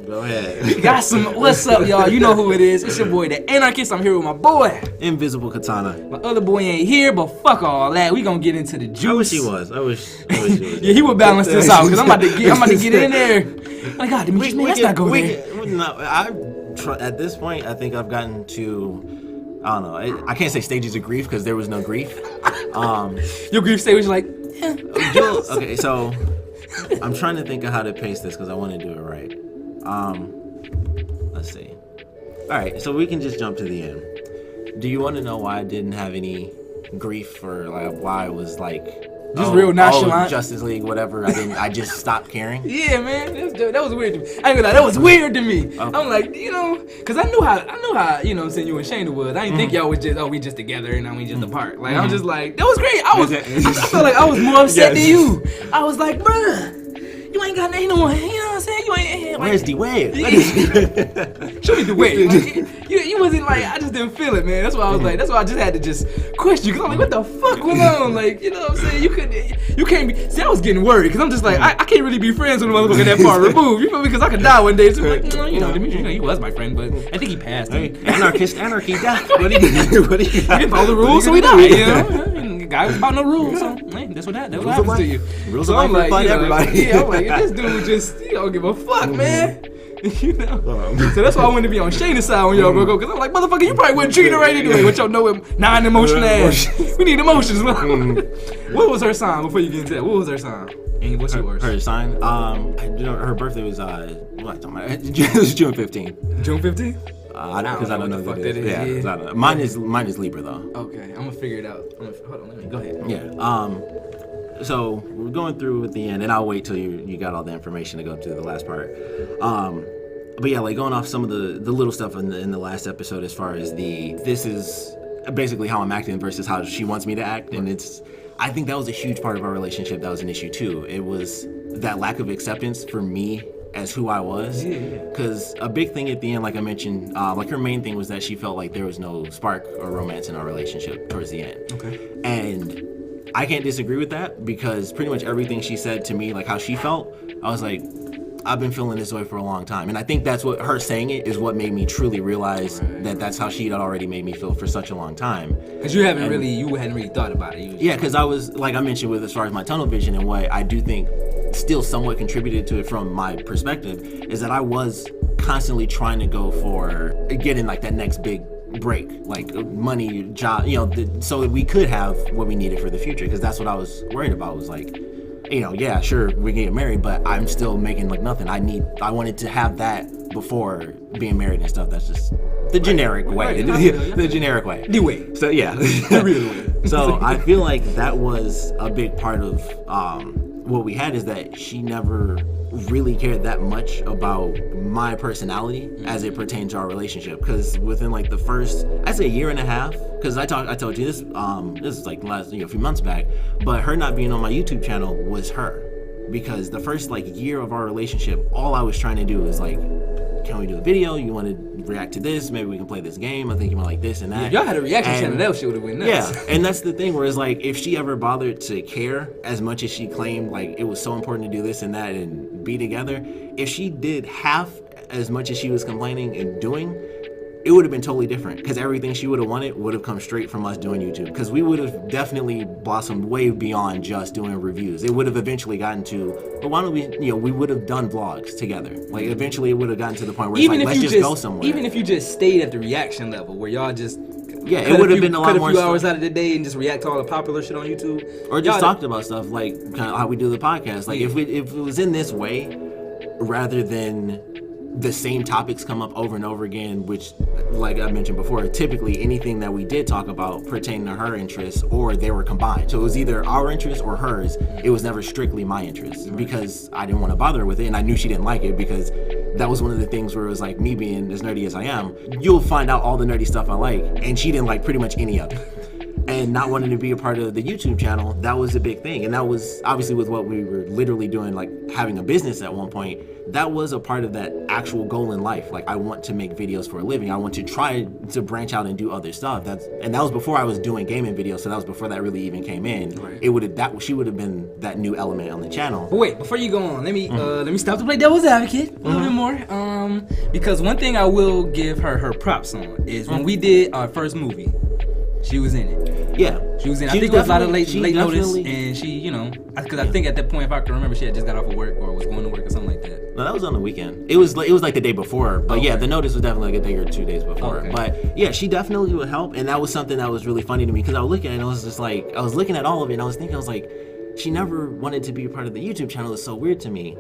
Go ahead. We got some. What's up, y'all? You know who it is. It's your boy, the Anarchist. I'm here with my boy, Invisiblekatana. My other boy ain't here, but fuck all that. We gonna get into the juice. I wish he was. I wish he was. Yeah, he would balance this out because I'm about to get in there. My God, Demetrius, man, let's not go there. At this point, I think I've gotten to, I don't know. I can't say stages of grief because there was no grief. Your grief stage was like, okay, so I'm trying to think of how to pace this because I want to do it right. Let's see. All right, so we can just jump to the end. Do you want to know why I didn't have any grief or like why I was like just real nonchalant? Justice League, whatever. I just stopped caring. Yeah, man, that was weird to me. I ain't gonna lie, that was weird to me. Okay. I'm like, because I knew how, you know what I'm saying, you and Shayna was. I didn't think y'all was just, we just together and now we just apart. Like, I'm just like, that was great. I felt like I was more upset than you. I was like, bruh, you ain't got nothing on, you know what I'm saying? You ain't. Where's the wave? Show me the wave. Like, you wasn't like, I just didn't feel it, man. That's why I was like, that's why I just had to just question you. Because I'm like, what the fuck went on? Like, you know what I'm saying? You can't be. See, I was getting worried because I'm just like, I can't really be friends with a motherfucker that far removed. You feel me? Because I could die one day. So like, you know, Demetrius, he was my friend, but I think he passed. Hey, anarchy, died. What do you He didn't follow the rules, so he died. You know? Guy was about no rules, so hey, that's what happens to you. Rules of life apply to everybody. Yeah, I'm like, this dude just, he don't give a fuck, man. You know? So that's why I wanted to be on Shayna's side when y'all broke up, because I'm like, motherfucker, you probably wouldn't treat her right anyway with your non-emotional ass. We need emotions. What was her sign before you get into that? What was her sign? And what's yours? Her sign? You know, her birthday was, it was June 15th. June 15th? Because I don't know what that is. Yeah. Mine is Libra though. Okay, I'm gonna figure it out. Hold on, let me go ahead. Yeah. So we're going through at the end, and I'll wait till you got all the information to go to the last part. But yeah, like going off some of the little stuff in the last episode, as far as this is basically how I'm acting versus how she wants me to act, and I think that was a huge part of our relationship. That was an issue too. It was that lack of acceptance for me as who I was, because a big thing at the end, like I mentioned, like her main thing was that she felt like there was no spark or romance in our relationship towards the end. Okay. And I can't disagree with that, because pretty much everything she said to me, like how she felt, I was like, I've been feeling this way for a long time. And I think that's what her saying it is what made me truly realize that that's how she had already made me feel for such a long time. Because you hadn't really thought about it. Yeah, because I was, like I mentioned with as far as my tunnel vision, and what I do think still somewhat contributed to it from my perspective is that I was constantly trying to go for getting like that next big break, like money, job, you know, so that we could have what we needed for the future. Because that's what I was worried about, was like, you know, yeah, sure, we're getting married, but I'm still making like nothing. I wanted to have that before being married and stuff. That's just the generic way. The generic way. The way. So yeah. The real way. So I feel like that was a big part of what we had, is that she never really cared that much about my personality as it pertained to our relationship. Because within like the first, I'd say, year and a half, because I told you this, this is like last, a few months back, but her not being on my YouTube channel was her. Because the first like year of our relationship, all I was trying to do is like, can we do a video? You want to react to this? Maybe we can play this game. I think you might like this and that. Yeah, y'all had a reaction channel. That shit would have went nuts. Yeah, and that's the thing where it's like, if she ever bothered to care as much as she claimed, like it was so important to do this and that and be together, if she did half as much as she was complaining and doing, it would have been totally different, because everything she would have wanted would have come straight from us doing YouTube, because we would have definitely blossomed way beyond just doing reviews. It would have eventually gotten to, but why don't we, we would have done vlogs together. Like eventually it would have gotten to the point where it's like, let's just go somewhere. Even if you just stayed at the reaction level where y'all just it would have been a lot more a few hours out of the day and just react to all the popular shit on YouTube, or just talked about stuff like kind of how we do the podcast. Like if it was in this way, rather than the same topics come up over and over again, which, like I mentioned before, typically anything that we did talk about pertained to her interests, or they were combined. So it was either our interests or hers. It was never strictly my interests, because I didn't want to bother her with it, and I knew she didn't like it, because that was one of the things where it was like, me being as nerdy as I am, you'll find out all the nerdy stuff I like, and she didn't like pretty much any of it. and not wanting to be a part of the YouTube channel, that was a big thing. And that was obviously with what we were literally doing, like having a business at one point. That was a part of that actual goal in life. Like, I want to make videos for a living. I want to try to branch out and do other stuff. And that was before I was doing gaming videos, so that was before that really even came in. Right. She would have been that new element on the channel. But wait, before you go on, let me stop to play devil's advocate a little bit more. Because one thing I will give her props on is when we did our first movie, she was in it. Yeah. She was in. I think it was a lot of late notice, and she, you know, because I think at that point, if I can remember, she had just got off of work or was going to work or something like that. No, that was on the weekend. It was like the day before, but yeah, the notice was definitely like a day or 2 days before. Okay. But yeah, she definitely would help, and that was something that was really funny to me because I was looking at it and I was just like, I was looking at all of it and I was like, she never wanted to be a part of the YouTube channel. It's so weird to me.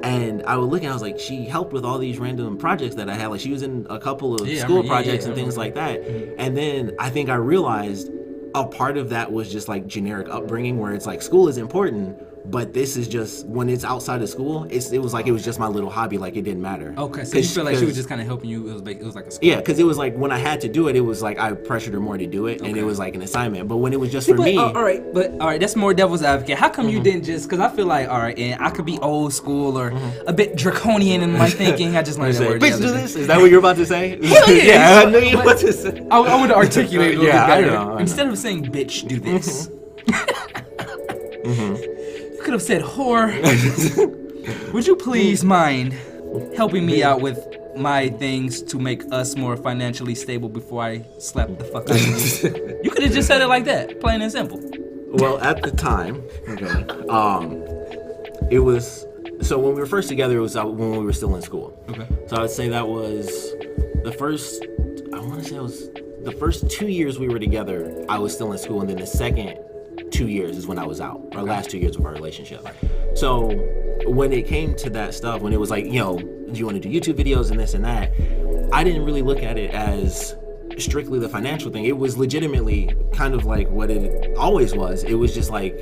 And I would look at it, I was like, she helped with all these random projects that I had. Like, she was in a couple of school projects and things like that. And then I think I realized a part of that was just like generic upbringing where it's like school is important, but this is just when it's outside of school, it was just my little hobby, like it didn't matter. Okay, so you feel like she was just kind of helping you. It was like a school. Yeah, because it was like when I had to do it, it was like I pressured her more to do it, and it was like an assignment. But when it was just for me, all right, that's more devil's advocate. How come you didn't just? Because I feel like and I could be old school or a bit draconian in my thinking. I just learned that word. Bitch, do this. Is that what you're about to say? Hell yeah! I knew you were about to say. I want to articulate a little bit better. I know. Instead of saying bitch, do this. You could have said whore. Would you please mind helping me out with my things to make us more financially stable before I slap the fuck out of you? You could have just said it like that, plain and simple. Well, at the time, it was, so when we were first together, it was when we were still in school. Okay. So I would say that was the first 2 years we were together, I was still in school, and then the second 2 years is when I was out, our last 2 years of our relationship. So when it came to that stuff, when it was like, do you want to do YouTube videos and this and that, I didn't really look at it as strictly the financial thing. It was legitimately kind of like what it always was. It was just like,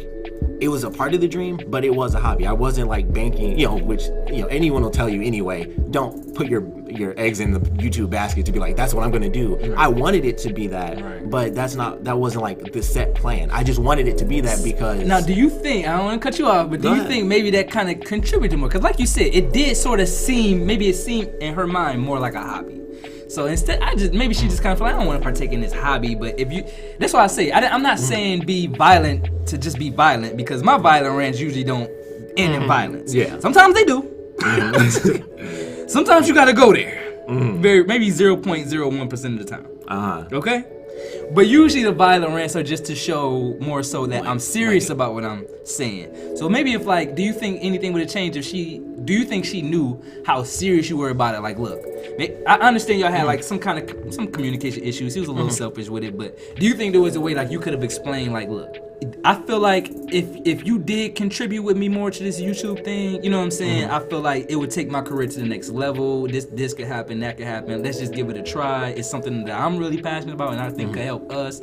it was a part of the dream, but it was a hobby. I wasn't like banking, which anyone will tell you anyway. Don't put your eggs in the YouTube basket to be like, that's what I'm gonna do. Right. I wanted it to be that, but that wasn't like the set plan. I just wanted it to be that because. Now, do you think, I don't want to cut you off, but do you think maybe that kind of contributed more? Because like you said, it did sort of seem, maybe it seemed in her mind more like a hobby. So instead, maybe she just kind of felt like, I don't want to partake in this hobby, but that's why I say, I'm not saying be violent to just be violent, because my violent rants usually don't end in violence. Yeah. Sometimes they do. Sometimes you gotta go there. Maybe 0.01% of the time. Okay? But usually the violent rants are just to show more so that I'm serious about what I'm saying. So maybe if do you think anything would have changed if do you think she knew how serious you were about it? Like, look, I understand y'all had some communication issues. He was a little selfish with it, but do you think there was a way you could have explained look, I feel like if you did contribute with me more to this YouTube thing, you know what I'm saying? I feel like it would take my career to the next level. This could happen, that could happen. Let's just give it a try. It's something that I'm really passionate about and I think could help us.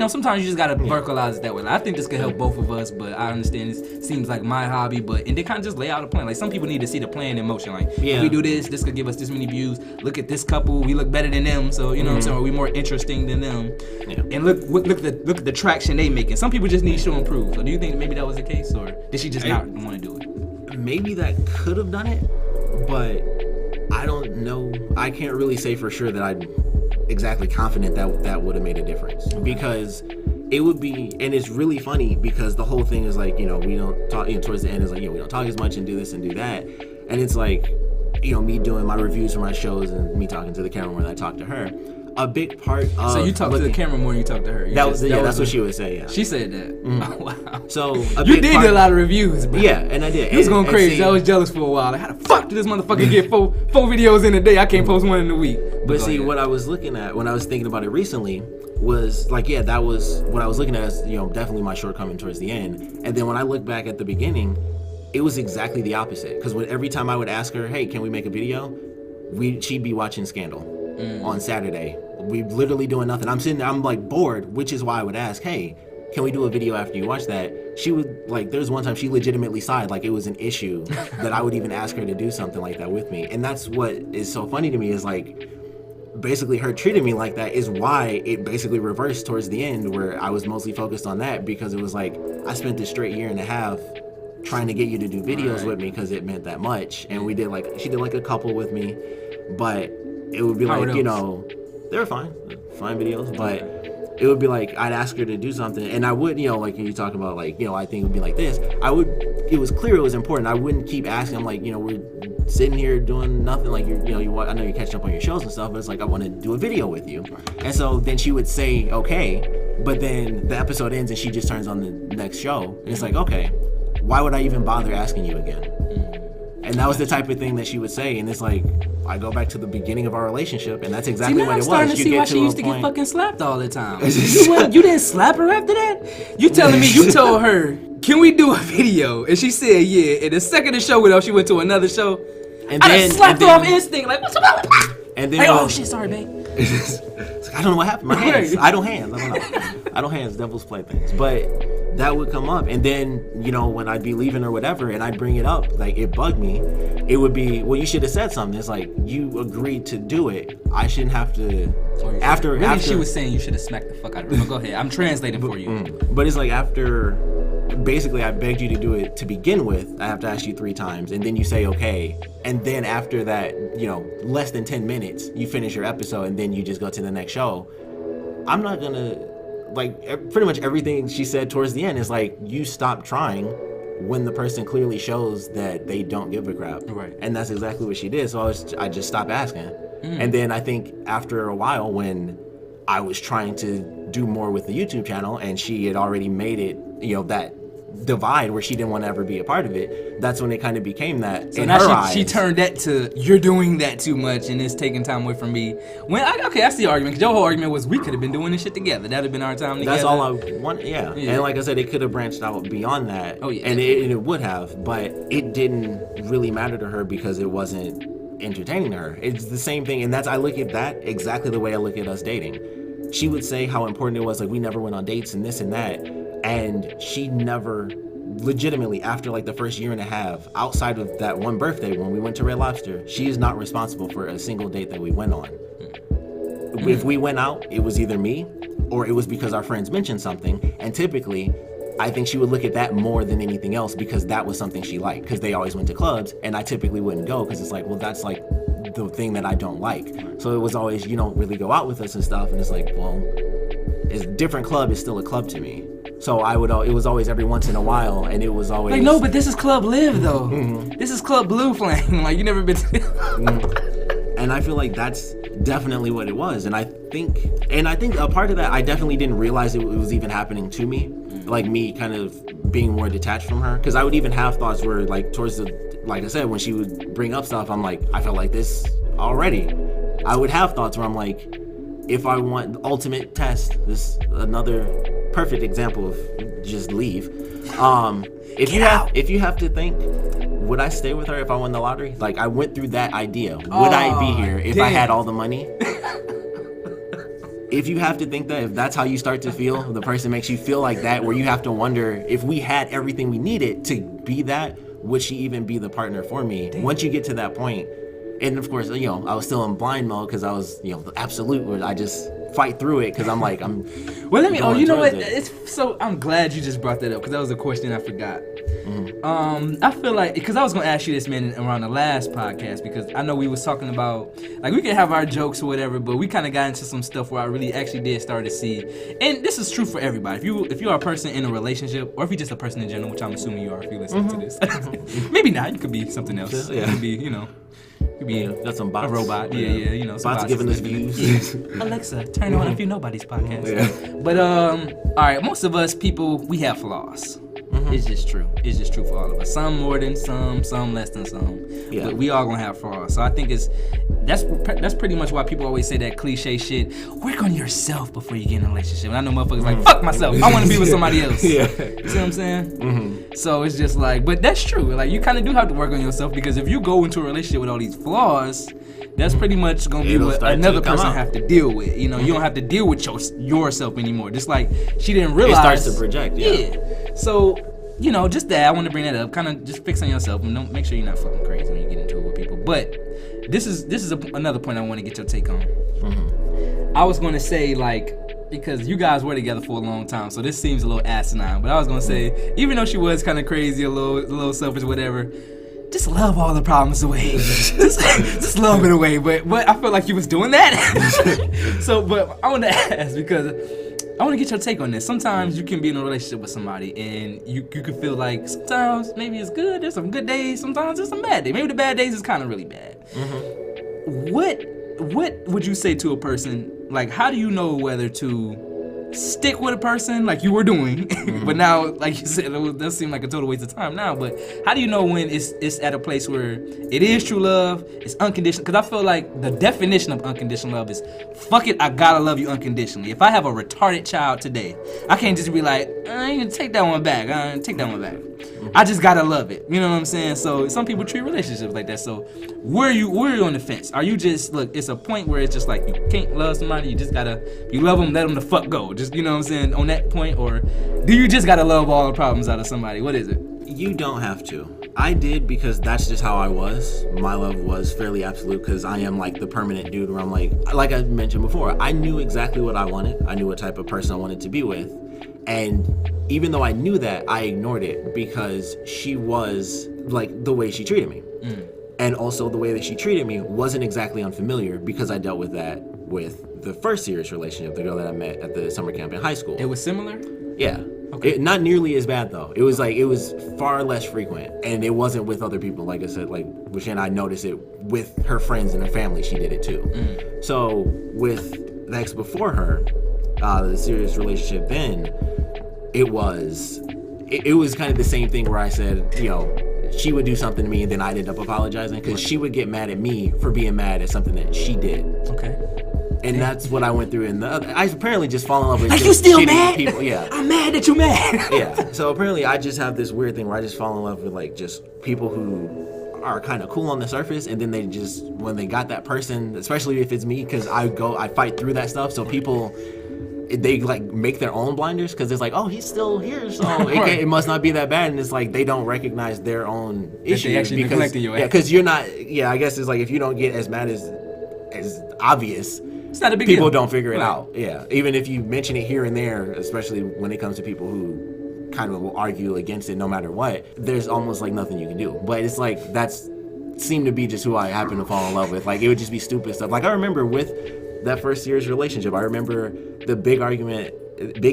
Sometimes you just gotta vocalize it that way. I think this could help both of us, but I understand it seems like my hobby, and they kind of just lay out a plan. Some people need to see the plan in motion. If we do this could give us this many views. Look at this couple, we look better than them. So you know what I'm saying? Are we more interesting than them? Yeah. And look at the traction they making. Some people just need to improve. So do you think maybe that was the case, or did she just not want to do it? Maybe that could have done it, but I don't know. I can't really say for sure that I'm exactly confident that would have made a difference, because it would be, and it's really funny because the whole thing is we don't talk, towards the end is we don't talk as much and do this and do that, and it's me doing my reviews for my shows and me talking to the camera when I talk to her. A big part of... So you talk to the camera more than you talk to her. That's what she would say, yeah. She said that. Oh, wow. So you did get a lot of reviews, bro. Yeah, and I did. He was going crazy. I was jealous for a while. How the fuck did this motherfucker get four videos in a day? I can't post one in a week. But see, what I was looking at when I was thinking about it recently was that was what I was looking at as definitely my shortcoming towards the end. And then when I look back at the beginning, it was exactly the opposite. Because every time I would ask her, hey, can we make a video? She'd be watching Scandal on Saturday. We literally doing nothing. I'm sitting there, I'm bored, which is why I would ask, hey, can we do a video after you watch that? She would there's one time she legitimately sighed it was an issue that I would even ask her to do something like that with me. And that's what is so funny to me is basically her treating me like that is why it basically reversed towards the end, where I was mostly focused on that, because it was like I spent this straight year and a half trying to get you to do videos with me because it meant that much, and she did like a couple with me, but it would be like, you know, they were fine videos, but it would be like I'd ask her to do something, and I would, you know, like when you talk about like, you know, I think it would be like this, it was clear it was important. I wouldn't keep asking. I'm like, you know, we're sitting here doing nothing, like I know you're catching up on your shows and stuff, but it's like I want to do a video with you. And so then she would say okay, but then the episode ends and she just turns on the next show, and it's like, okay, why would I even bother asking you again? And that was the type of thing that she would say, and it's like, I go back to the beginning of our relationship, and that's exactly what it was. I'm starting to see why she used to get fucking slapped all the time. You didn't slap her after that? You telling me you told her, can we do a video? And she said, yeah. And the second the show went off, she went to another show. And I slapped her off instinct, like, what's up? And then, like, oh shit, sorry, babe. It's like, I don't know what happened. My hands. Idle hands. I don't know. Idle hands, devil's playthings. But that would come up, and then, you know, when I'd be leaving or whatever, and I'd bring it up, like, it bugged me. It would be, well, you should have said something. It's like, you agreed to do it. I shouldn't have to. After she was saying you should have smacked the fuck out of her. No, go ahead. I'm translating for you. But it's like, after, basically, I begged you to do it to begin with. I have to ask you 3 times, and then you say okay, and then after that, you know, less than 10 minutes, you finish your episode, and then you just go to the next show. I'm not gonna. Like, pretty much everything she said towards the end is like, you stop trying when the person clearly shows that they don't give a crap. Right. And that's exactly what she did. So I just stopped asking. And then I think after a while, when I was trying to do more with the YouTube channel, and she had already made it, you know, that divide where she didn't want to ever be a part of it, that's when it kind of became that. So in now she turned that to, you're doing that too much and it's taking time away from me. I see the argument, because your whole argument was we could have been doing this shit together. That'd have been our time together. That's all I want. Yeah. And like I said, it could have branched out beyond that. Oh yeah. And it would have, but it didn't really matter to her because it wasn't entertaining to her. It's the same thing, and I look at that exactly the way I look at us dating. She would say how important it was, like, we never went on dates and this and that. And she never, legitimately, after like the first year and a half, outside of that one birthday when we went to Red Lobster, she is not responsible for a single date that we went on. If we went out, it was either me or it was because our friends mentioned something. And typically, I think she would look at that more than anything else because that was something she liked, because they always went to clubs and I typically wouldn't go because it's like, well, that's like the thing that I don't like. So it was always, you don't really go out with us and stuff. And it's like, well, it's a different club is still a club to me. So it was always every once in a while, and it was always like, no, but this is Club Live though. This is Club Blue Flame. Like, you never been to And I feel like that's definitely what it was. And I think a part of that, I definitely didn't realize it was even happening to me, like me kind of being more detached from her, because I would even have thoughts where, like, towards the, like I said, when she would bring up stuff, I'm like, I felt like this already. I would have thoughts where I'm like, if I want the ultimate test, this another perfect example of just leave. If you have to think, would I stay with her if I won the lottery? Like, I went through that idea. Would I be here if I had all the money? If you have to think that, if that's how you start to feel, the person makes you feel like that, where you have to wonder, if we had everything we needed to be that, would she even be the partner for me? Once you get to that point, and of course, you know, I was still in blind mode because I was, you know, the absolute, where I just fight through it because I'm like, well, let me. Oh, you know what? It's so. I'm glad you just brought that up because that was a question I forgot. I feel like, because I was gonna ask you this, man, around the last podcast, because I know we was talking about, like, we can have our jokes or whatever, but we kind of got into some stuff where I really actually did start to see, and this is true for everybody. If you are a person in a relationship, or if you're just a person in general, which I'm assuming you are if you listen to this, maybe not. You could be something else. Yeah. You could be, you know. Could be got some bots. A robot. Yeah, you know. Bots giving us views. Alexa, turn on a few Nobodies podcast. Yeah. But all right, most of us people, we have flaws. It's just true. It's just true for all of us. Some more than some less than some. Yeah. But we all gonna have flaws. So I think that's pretty much why people always say that cliche shit. Work on yourself before you get in a relationship. And I know motherfuckers like, fuck myself. I want to be with somebody else. Yeah. You see what I'm saying? So it's just like, but that's true. Like, you kind of do have to work on yourself, because if you go into a relationship with all these flaws, that's pretty much gonna be what another person have to deal with. You know, you don't have to deal with yourself anymore. Just like she didn't realize. It starts to project. Yeah. So, you know, just that, I want to bring that up. Kind of just fix on yourself and don't make sure you're not fucking crazy when you get into it with people. But this is another point I want to get your take on. I was gonna say, like, because you guys were together for a long time, so this seems a little asinine. But I was gonna say, even though she was kind of crazy, a little selfish, whatever, just love all the problems away. just love it away. But I felt like you was doing that. So, but I want to ask, because I want to get your take on this. Sometimes you can be in a relationship with somebody and you can feel like sometimes maybe it's good, there's some good days, sometimes there's some bad days. Maybe the bad days is kind of really bad. What would you say to a person, like, how do you know whether to stick with a person like you were doing, but now, like you said, it does seem like a total waste of time now, but how do you know when it's at a place where it is true love, it's unconditional? Because I feel like the definition of unconditional love is, fuck it, I gotta love you unconditionally. If I have a retarded child today, I can't just be like, I can take that one back, I just gotta love it. You know what I'm saying? So some people treat relationships like that. So where are you on the fence? Are you just, look, it's a point where it's just like you can't love somebody, you just gotta, you love them, let them the fuck go. Just, you know what I'm saying, on that point? Or do you just gotta love all the problems out of somebody? What is it? You don't have to. I did, because that's just how I was. My love was fairly absolute, because I am like the permanent dude where I'm like I mentioned before, I knew exactly what I wanted. I knew what type of person I wanted to be with. And even though I knew that, I ignored it because she was like the way she treated me. And also the way that she treated me wasn't exactly unfamiliar, because I dealt with that with the first serious relationship, the girl that I met at the summer camp in high school. It was similar? Yeah. Okay. Not nearly as bad though. It was far less frequent, and it wasn't with other people. Like I said, like with Shanna, I noticed it with her friends and her family. She did it too. So with the ex before her, the serious relationship then, it was kind of the same thing where I said, you know, she would do something to me and then I'd end up apologizing, because she would get mad at me for being mad at something that she did. Okay. And that's what I went through. And I apparently just fall in love with Are just you still mad? people. Yeah. I'm mad that you mad. Yeah. So apparently I just have this weird thing where I just fall in love with like just people who are kind of cool on the surface, and then they just, when they got that person, especially if it's me, because I fight through that stuff. So people, they like make their own blinders, because it's like, oh, he's still here, so it must not be that bad. And it's like they don't recognize their own issues. They actually neglecting you. Yeah, because you're not. Yeah, I guess it's like if you don't get as mad as obvious, it's not a big people deal. don't figure it out. Yeah, even if you mention it here and there, especially when it comes to people who kind of will argue against it no matter what, there's almost like nothing you can do. But it's like that's seemed to be just who I happen to fall in love with. Like it would just be stupid stuff. Like I remember with that first serious relationship, I remember the big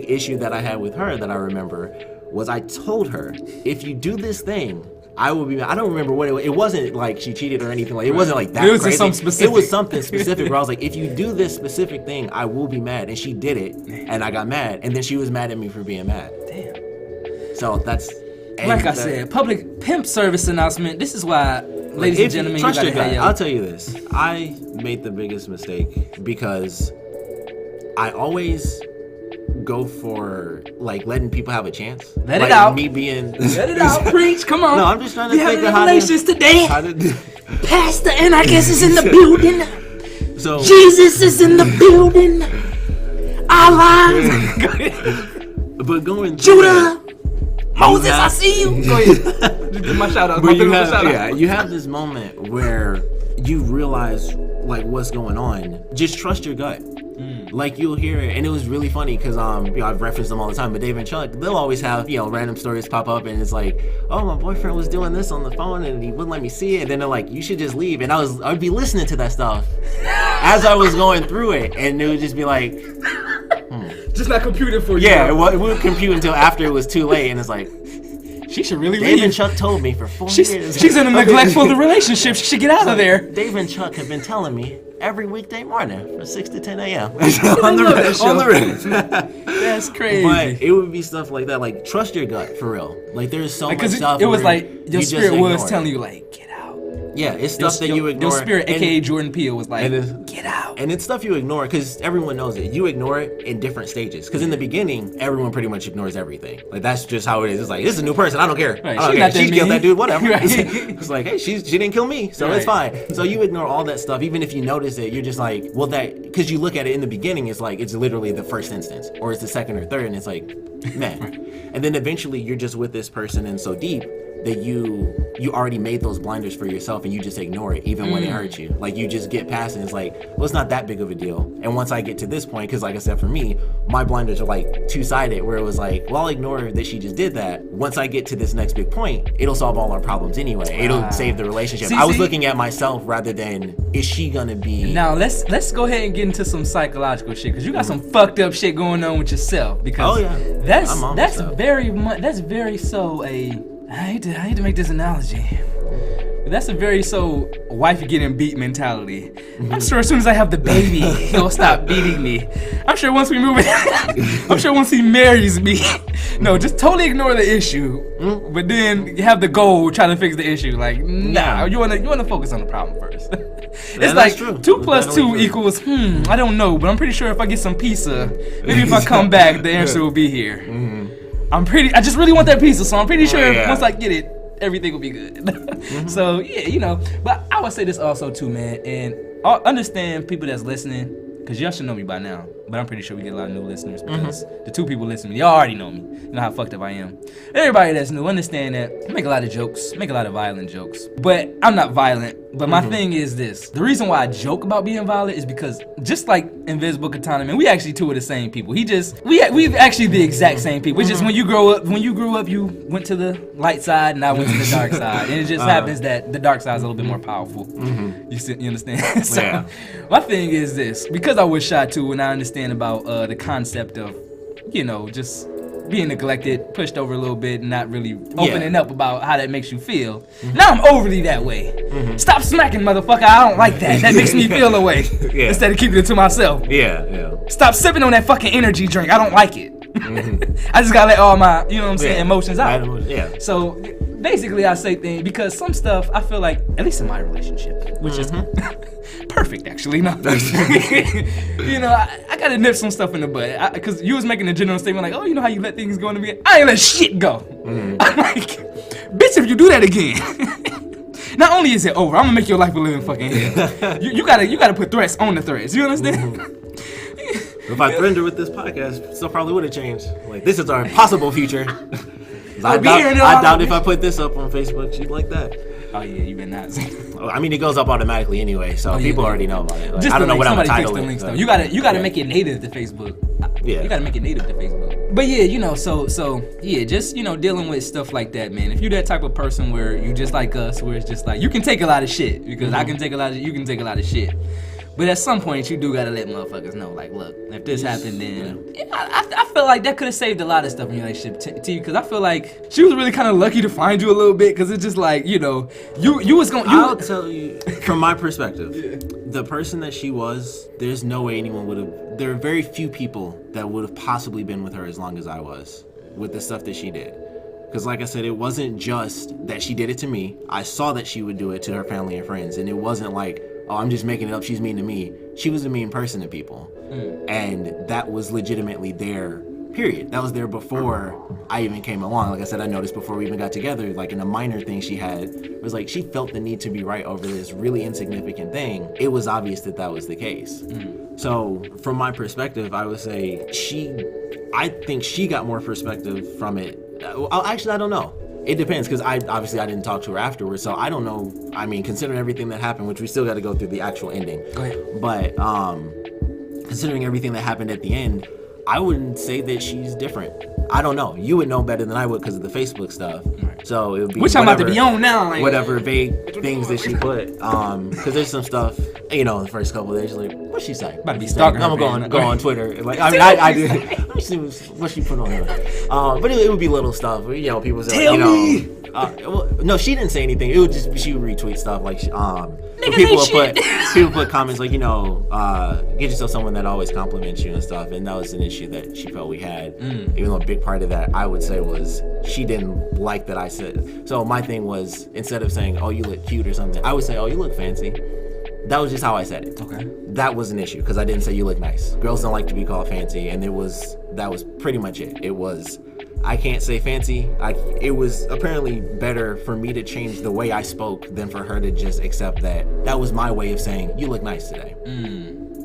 issue that I had with her that I remember was I told her, if you do this thing, I will be mad. I don't remember what it wasn't like she cheated or anything like it wasn't like that. It was crazy. something specific. It was something specific where I was like, if you do this specific thing, I will be mad. And she did it, and I got mad, and then she was mad at me for being mad. Damn. So that's like I said, public pimp service announcement. This is why, ladies and gentlemen, you gotta have I'll tell you this. I made the biggest mistake because I always go for like letting people have a chance. Let it out. Me being Let it out. Preach. Come on. No, I'm just trying to think think of how revelations today. Pastor Anarchist is in the building. So Jesus is in the building. Allah. But going Judah. Moses, I see you. Go ahead. Just give my shout out. You have this moment where you realize like what's going on. Just trust your gut. Like you'll hear it, and it was really funny because I've referenced them all the time. But Dave and Chuck, they'll always have random stories pop up, and it's like, oh, my boyfriend was doing this on the phone, and he wouldn't let me see it. And then they're like, you should just leave. And I'd be listening to that stuff as I was going through it, and it would just be like, just not computing for you. Yeah, it wouldn't compute until after it was too late, and it's like, she should really Dave leave. and Chuck told me for 4 years. She's in a neglectful relationship. She should get out of there. Dave and Chuck have been telling me every weekday morning from 6 to 10 a.m. on the radio. That's crazy. But it would be stuff like that. Like, trust your gut, for real. Like, there's so much stuff. It was like your spirit was telling you, like, get out. Yeah, it's stuff that you ignore. Your spirit, a.k.a. Jordan Peele, was like, get out. And it's stuff you ignore because everyone knows it. You ignore it in different stages. Because in the beginning, everyone pretty much ignores everything. Like, that's just how it is. It's like, this is a new person. I don't care. Right. I don't care. She killed that dude. Whatever. Right. It's like, hey, she didn't kill me. So it's fine. So you ignore all that stuff. Even if you notice it, you're just like, well, because you look at it in the beginning, it's like, it's literally the first instance. Or it's the second or third. And it's like, man. And then eventually you're just with this person and so deep that you already made those blinders for yourself and you just ignore it even when it hurts you. Like, you just get past it and it's like, well, it's not that big of a deal. And once I get to this point, because like I said, for me, my blinders are like two-sided, where it was like, well, I'll ignore that she just did that. Once I get to this next big point, it'll solve all our problems anyway. It'll save the relationship. I was looking at myself rather than, is she gonna be... Now let's go ahead and get into some psychological shit, because you got some fucked up shit going on with yourself. Because that's very so a... I hate to make this analogy. That's a very so wife getting beat mentality. I'm sure as soon as I have the baby, he'll stop beating me. I'm sure once we move in, I'm sure once he marries me, no, just totally ignore the issue. But then you have the goal, try to fix the issue. Like, nah, you wanna focus on the problem first. It's like true. 2 + 2 equals, I don't know, but I'm pretty sure if I get some pizza, maybe if I come back, the answer will be here. I just really want that pizza, so I'm pretty sure once I get it, everything will be good. So, yeah, but I would say this also too, man, and I understand people that's listening, because y'all should know me by now, but I'm pretty sure we get a lot of new listeners, because the 2 people listening, y'all already know me. You know how fucked up I am. Everybody that's new, understand that I make a lot of jokes, make a lot of violent jokes, but I'm not violent. But my thing is this. The reason why I joke about being violent is because, just like Invisiblekatana, man, we actually 2 of the same people. We've actually the exact same people. It's just when you grew up, you went to the light side and I went to the dark side. And it just happens that the dark side is a little bit more powerful. You understand? So, my thing is this. Because I was shy too, and I understand about the concept of, just being neglected, pushed over a little bit, and not really opening up about how that makes you feel. Now I'm overly that way. Stop smacking, motherfucker. I don't like that. That makes me feel away. Instead of keeping it to myself. Stop sipping on that fucking energy drink. I don't like it. I just gotta let all my, emotions out. So basically I say things because some stuff I feel like, at least in my relationship, which is perfect actually, no. I gotta nip some stuff in the bud. Cause you was making a general statement like, oh, you know how you let things go in the beginning? I ain't let shit go. I'm like, bitch, if you do that again, not only is it over, I'm gonna make your life a living fucking hell. You gotta put threats on the threats. You understand? If I threatened her with this podcast, still probably would have changed. Like, this is our possible future. I doubt if I put this up on Facebook, she'd like that. Oh yeah, you been not. I mean, it goes up automatically anyway, so people already know about it. Like, I don't know what I'm titling. So. You gotta make it native to Facebook. You gotta make it native to Facebook. But yeah, so just dealing with stuff like that, man. If you're that type of person where you just like us, where it's just like you can take a lot of shit because I can take a lot of, you can take a lot of shit. But at some point, you do gotta let motherfuckers know, like, look, if this happened, then I feel like that could have saved a lot of stuff in your relationship to you, because I feel like she was really kind of lucky to find you a little bit, because it's just like, you was gonna. I'll tell you, from my perspective, the person that she was, there's no way anyone would have. There are very few people that would have possibly been with her as long as I was, with the stuff that she did. Because like I said, it wasn't just that she did it to me. I saw that she would do it to her family and friends, and it wasn't like, oh, I'm just making it up, she's mean to me. She was a mean person to people. And that was legitimately there, period. That was there before I even came along. Like I said, I noticed before we even got together, like in a minor thing she had, it was like she felt the need to be right over this really insignificant thing. It was obvious that that was the case. So from my perspective, I would say I think she got more perspective from it. Actually, I don't know. It depends, because I didn't talk to her afterwards, so I don't know. I mean, considering everything that happened, which we still got to go through the actual ending. Go ahead. But considering everything that happened at the end, I wouldn't say that she's different. I don't know. You would know better than I would because of the Facebook stuff. Right. So it would be which I'm about to be on now. Like, whatever vague things that she put. Because there's some stuff, the first couple of days, like, what's she say? About to be stalking. I'm gonna go on Twitter. Like, I did. Let me see what she put on there. But it would be little stuff. People say, tell me. No, she didn't say anything. It would just she would retweet stuff like people put comments like get yourself someone that always compliments you and stuff, and that was an issue that she felt we had. Even though a big part of that I would say was she didn't like that I said. So my thing was, instead of saying, oh, you look cute or something, I would say, oh, you look fancy. That was just how I said it. Okay. That was an issue because I didn't say you look nice. Girls don't like to be called fancy, and that was pretty much it. It was, I can't say fancy. It was apparently better for me to change the way I spoke than for her to just accept that. That was my way of saying, you look nice today.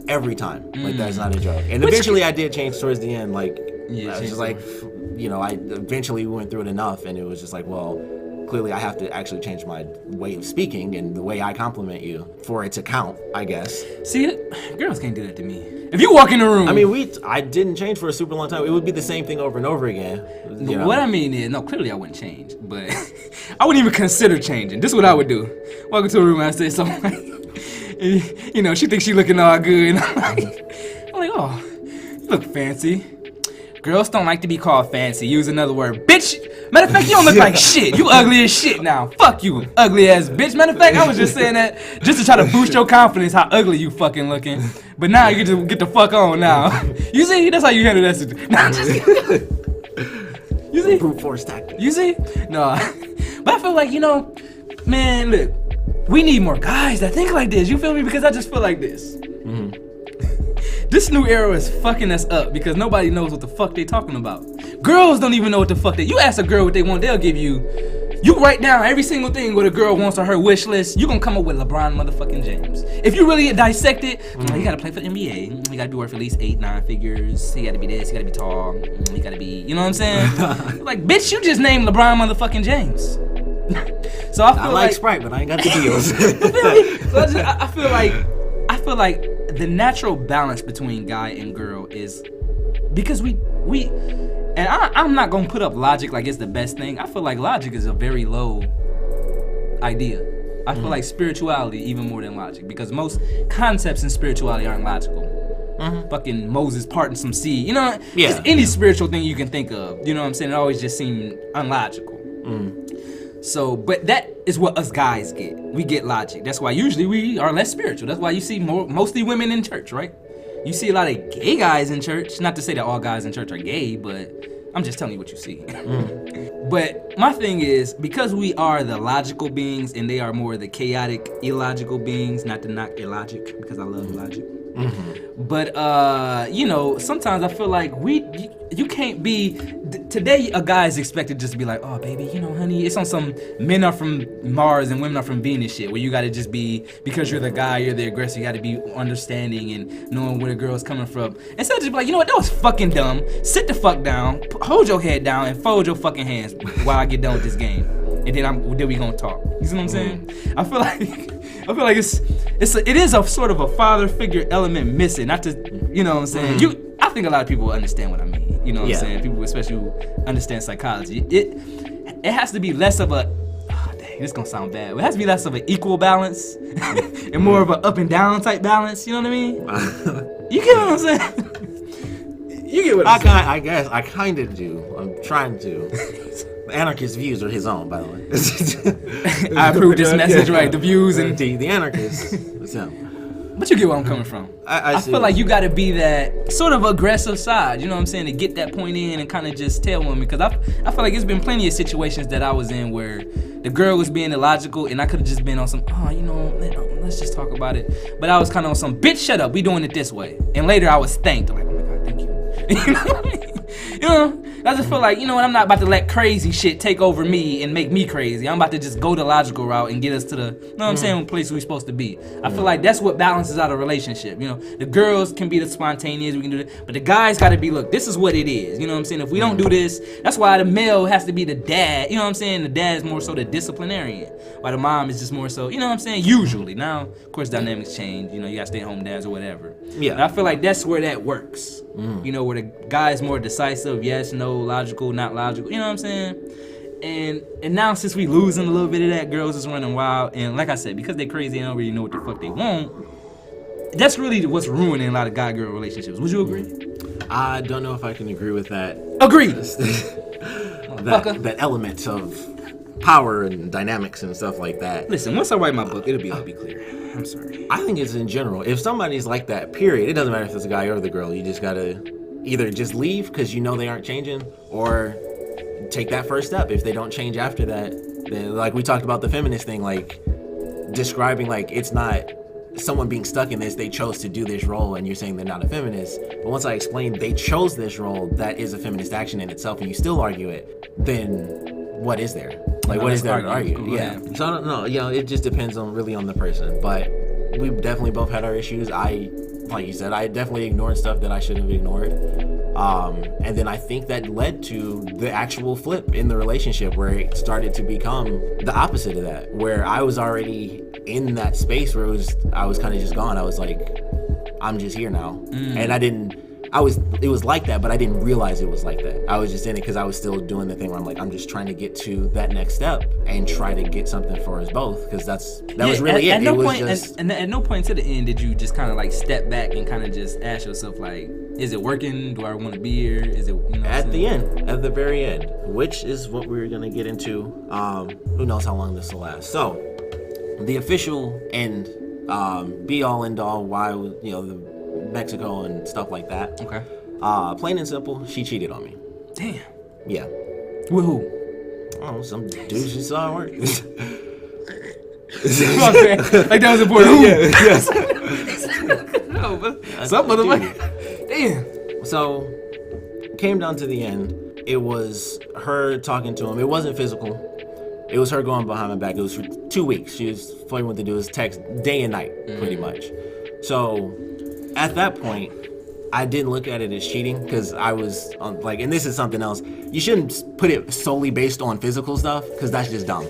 Every time. Like, that's not a joke. And eventually I did change towards the end. Like, I was just like, I eventually went through it enough, and it was just like, well, clearly I have to actually change my way of speaking and the way I compliment you for it to count, I guess. See, girls can't do that to me. If you walk in the room... I mean, I didn't change for a super long time. It would be the same thing over and over again. You know? What I mean is, no, clearly I wouldn't change, but I wouldn't even consider changing. This is what I would do. Walk into a room and I say something like, you know, she thinks she looking all good. And I'm like, oh, you look fancy. Girls don't like to be called fancy. Use another word. Bitch! Matter of fact, you don't look like shit. You ugly as shit now. Fuck you, ugly ass bitch. Matter of fact, I was just saying that just to try to boost your confidence how ugly you fucking looking. But now you get the fuck on now. You see? That's how you handle that situation. Nah, you see? Brute force tactic. You see? No. But I feel like, you know, man, look, we need more guys that think like this. You feel me? Because I just feel like this. Mm-hmm. This new era is fucking us up because nobody knows what the fuck they talking about. Girls don't even know what the fuck you ask a girl what they want, they'll give you. You write down every single thing what a girl wants on her wish list. You gonna come up with LeBron motherfucking James. If you really dissect it, you gotta play for the NBA. You gotta be worth at least 8-9 figures. He gotta be this. He gotta be tall. He gotta be. You know what I'm saying? Like, bitch, you just named LeBron motherfucking James. So I like Sprite, but I ain't got the deals. So I feel like the natural balance between guy and girl is because we and I'm not gonna put up logic like it's the best thing. I feel like logic is a very low idea. I feel like spirituality even more than logic because most concepts in spirituality aren't logical. Fucking Moses parting some sea, you know? Yeah. Just any spiritual thing you can think of, you know what I'm saying? It always just seemed unlogical. So, but that is what us guys get. We get logic. That's why usually we are less spiritual. That's why you see mostly women in church, right? You see a lot of gay guys in church. Not to say that all guys in church are gay, but I'm just telling you what you see. But my thing is, because we are the logical beings and they are more the chaotic, illogical beings, not to knock illogic, because I love logic. But, you know, sometimes I feel like you can't be, today a guy is expected just to be like, oh, baby, you know, honey, it's on some men are from Mars and women are from Venus shit, where you gotta just be, because you're the guy, you're the aggressor, you gotta be understanding and knowing where the girl's coming from. Instead of just be like, you know what, that was fucking dumb, sit the fuck down, hold your head down and fold your fucking hands while I get done with this game. And then we gonna talk. You see what I'm saying? I feel like it is a sort of a father figure element missing. Not to, you know what I'm saying? I think a lot of people understand what I mean. You know what I'm saying? People especially who understand psychology. It has to be less of a, dang, this gonna sound bad, but it has to be less of an equal balance and more of an up and down type balance. You know what I mean? You get what I'm saying? You get what I'm saying? I guess I kind of do. I'm trying to. Anarchist views are his own, by the way. I approve this message, right? The views and the anarchist. But you get where I'm coming from. I feel like you got to be that sort of aggressive side, you know what I'm saying, to get that point in and kind of just tell women. Because I feel like it's been plenty of situations that I was in where the girl was being illogical and I could have just been on some, you know, let's just talk about it. But I was kind of on some, bitch, shut up, we doing it this way. And later I was thanked. I'm like, oh my God, thank you. You know what I mean? You know, I just feel like, you know what, I'm not about to let crazy shit take over me and make me crazy. I'm about to just go the logical route and get us to the, you know what I'm saying, place we're supposed to be. I feel like that's what balances out a relationship. You know, the girls can be the spontaneous, we can do that, but the guys gotta be, look, this is what it is. You know what I'm saying? If we don't do this, that's why the male has to be the dad. You know what I'm saying? The dad is more so the disciplinarian, while the mom is just more so, you know what I'm saying? Usually. Now, of course, dynamics change. You know, you got stay-at-home dads or whatever. Yeah. And I feel like that's where that works. You know, where the guy is more decisive, yes, no, logical, not logical. You know what I'm saying? And now since we losing a little bit of that, girls is running wild. And like I said, because they crazy and don't really know what the fuck they want, that's really what's ruining a lot of guy-girl relationships. Would you agree? I don't know if I can agree with that. Agree! that element of power and dynamics and stuff like that. Listen, once I write my book, I'll be clear. I'm sorry. I think it's in general. If somebody's like that, period, it doesn't matter if it's a guy or the girl. You just gotta either just leave because you know they aren't changing, or take that first step. If they don't change after that, then like we talked about the feminist thing, like describing like it's not someone being stuck in this, they chose to do this role and you're saying they're not a feminist. But once I explained they chose this role that is a feminist action in itself and you still argue it, then what is there? Like, what is there to argue? Yeah. So I don't know. You know, it just depends on the person. But we've definitely both had our issues. I like you said, I definitely ignored stuff that I shouldn't have ignored. And then I think that led to the actual flip in the relationship where it started to become the opposite of that, where I was already in that space where I was kind of just gone. I was like, I'm just here now. And it was like that, but I didn't realize it was like that. I was just in it because I was still doing the thing where I'm like, I'm just trying to get to that next step and try to get something for us both, because that was really it. At no it was point, just, and at no point to the end did you just kind of like step back and kind of just ask yourself like, is it working? Do I want to be here? Is it, you know? At the end, at the very end, which is what we're gonna get into. Who knows how long this will last? So, the official end, be all end all, why the Mexico and stuff like that. Okay. Plain and simple, she cheated on me. Damn. Yeah. With who? Oh, some dude she saw at work. Like that was important. Yeah. Yes. No, but some motherfucker. Damn. So, came down to the end. It was her talking to him. It wasn't physical. It was her going behind my back. It was for 2 weeks. She was flirting with the dude. It was text day and night, pretty much. So, at that point, I didn't look at it as cheating because I was like, and this is something else. You shouldn't put it solely based on physical stuff because that's just dumb.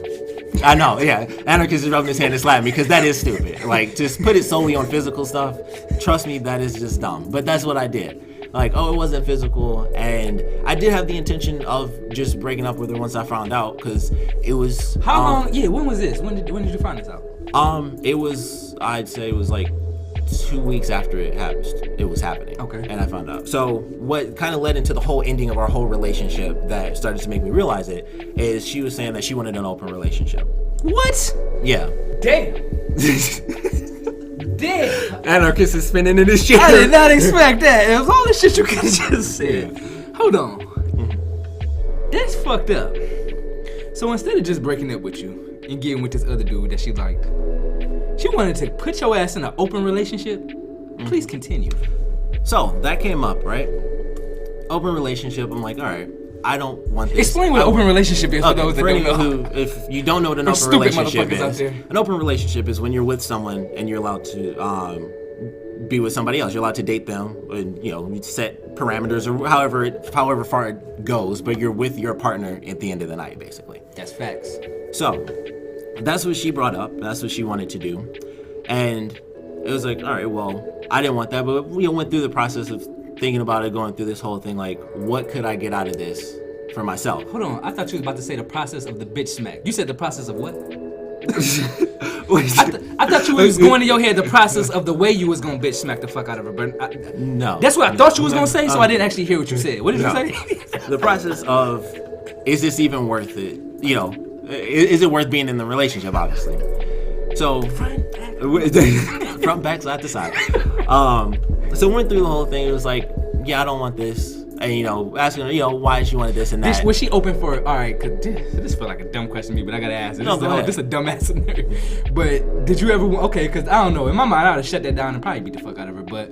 I know, yeah. Anarchist is rubbing his hand and slapping me because that is stupid. Like, just put it solely on physical stuff. Trust me, that is just dumb. But that's what I did. Like, oh, it wasn't physical, and I did have the intention of just breaking up with her once I found out, because it was. How long? Yeah, when was this? When did you find this out? I'd say it was like 2 weeks after it was happening. Okay. And I found out. So what kind of led into the whole ending of our whole relationship that started to make me realize it is she was saying that she wanted an open relationship. What? Yeah. Damn. Damn. Anarchist is spinning in his chair. I did not expect that. It was all the shit you could have just said. Hold on. That's fucked up. So instead of just breaking up with you and getting with this other dude that she liked, she wanted to put your ass in an open relationship. Please continue. So that came up, right? Open relationship. I'm like, all right, I don't want this. Explain what an open relationship is for those that don't know. If you don't know what an open relationship is, an open relationship is when you're with someone and you're allowed to be with somebody else. You're allowed to date them, and you set parameters or however far it goes. But you're with your partner at the end of the night, basically. That's facts. So that's what she brought up. That's what she wanted to do, and it was like, all right, well, I didn't want that, but we went through the process of thinking about it, going through this whole thing, like, what could I get out of this for myself? Hold on, I thought you was about to say the process of the bitch smack. You said the process of what? I thought you was going in your head the process of the way you was gonna bitch smack the fuck out of her, but no. That's what I thought you was gonna say, so I didn't actually hear what you said. What did you say? The process of, is this even worth it? Is it worth being in the relationship, obviously? So, front, back, side to side. So went through the whole thing. It was like, yeah, I don't want this. And, asking her, why she wanted this and that. Was she open for, all right, cause this feel like a dumb question to me, but I gotta ask. This is a dumb ass scenario. But did you ever, okay, cause I don't know, in my mind, I would have shut that down and probably beat the fuck out of her, but.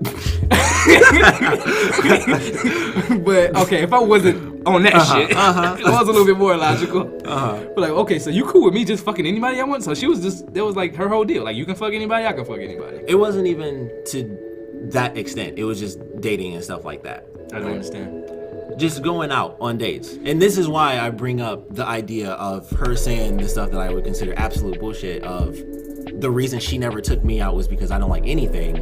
But, okay, if I wasn't on that shit, it was a little bit more logical. But like, okay, so you cool with me just fucking anybody I want? So she was just, that was like her whole deal. Like, you can fuck anybody, I can fuck anybody. It wasn't even to that extent. It was just dating and stuff like that. I don't understand. Just going out on dates. And this is why I bring up the idea of her saying the stuff that I would consider absolute bullshit of the reason she never took me out was because I don't like anything.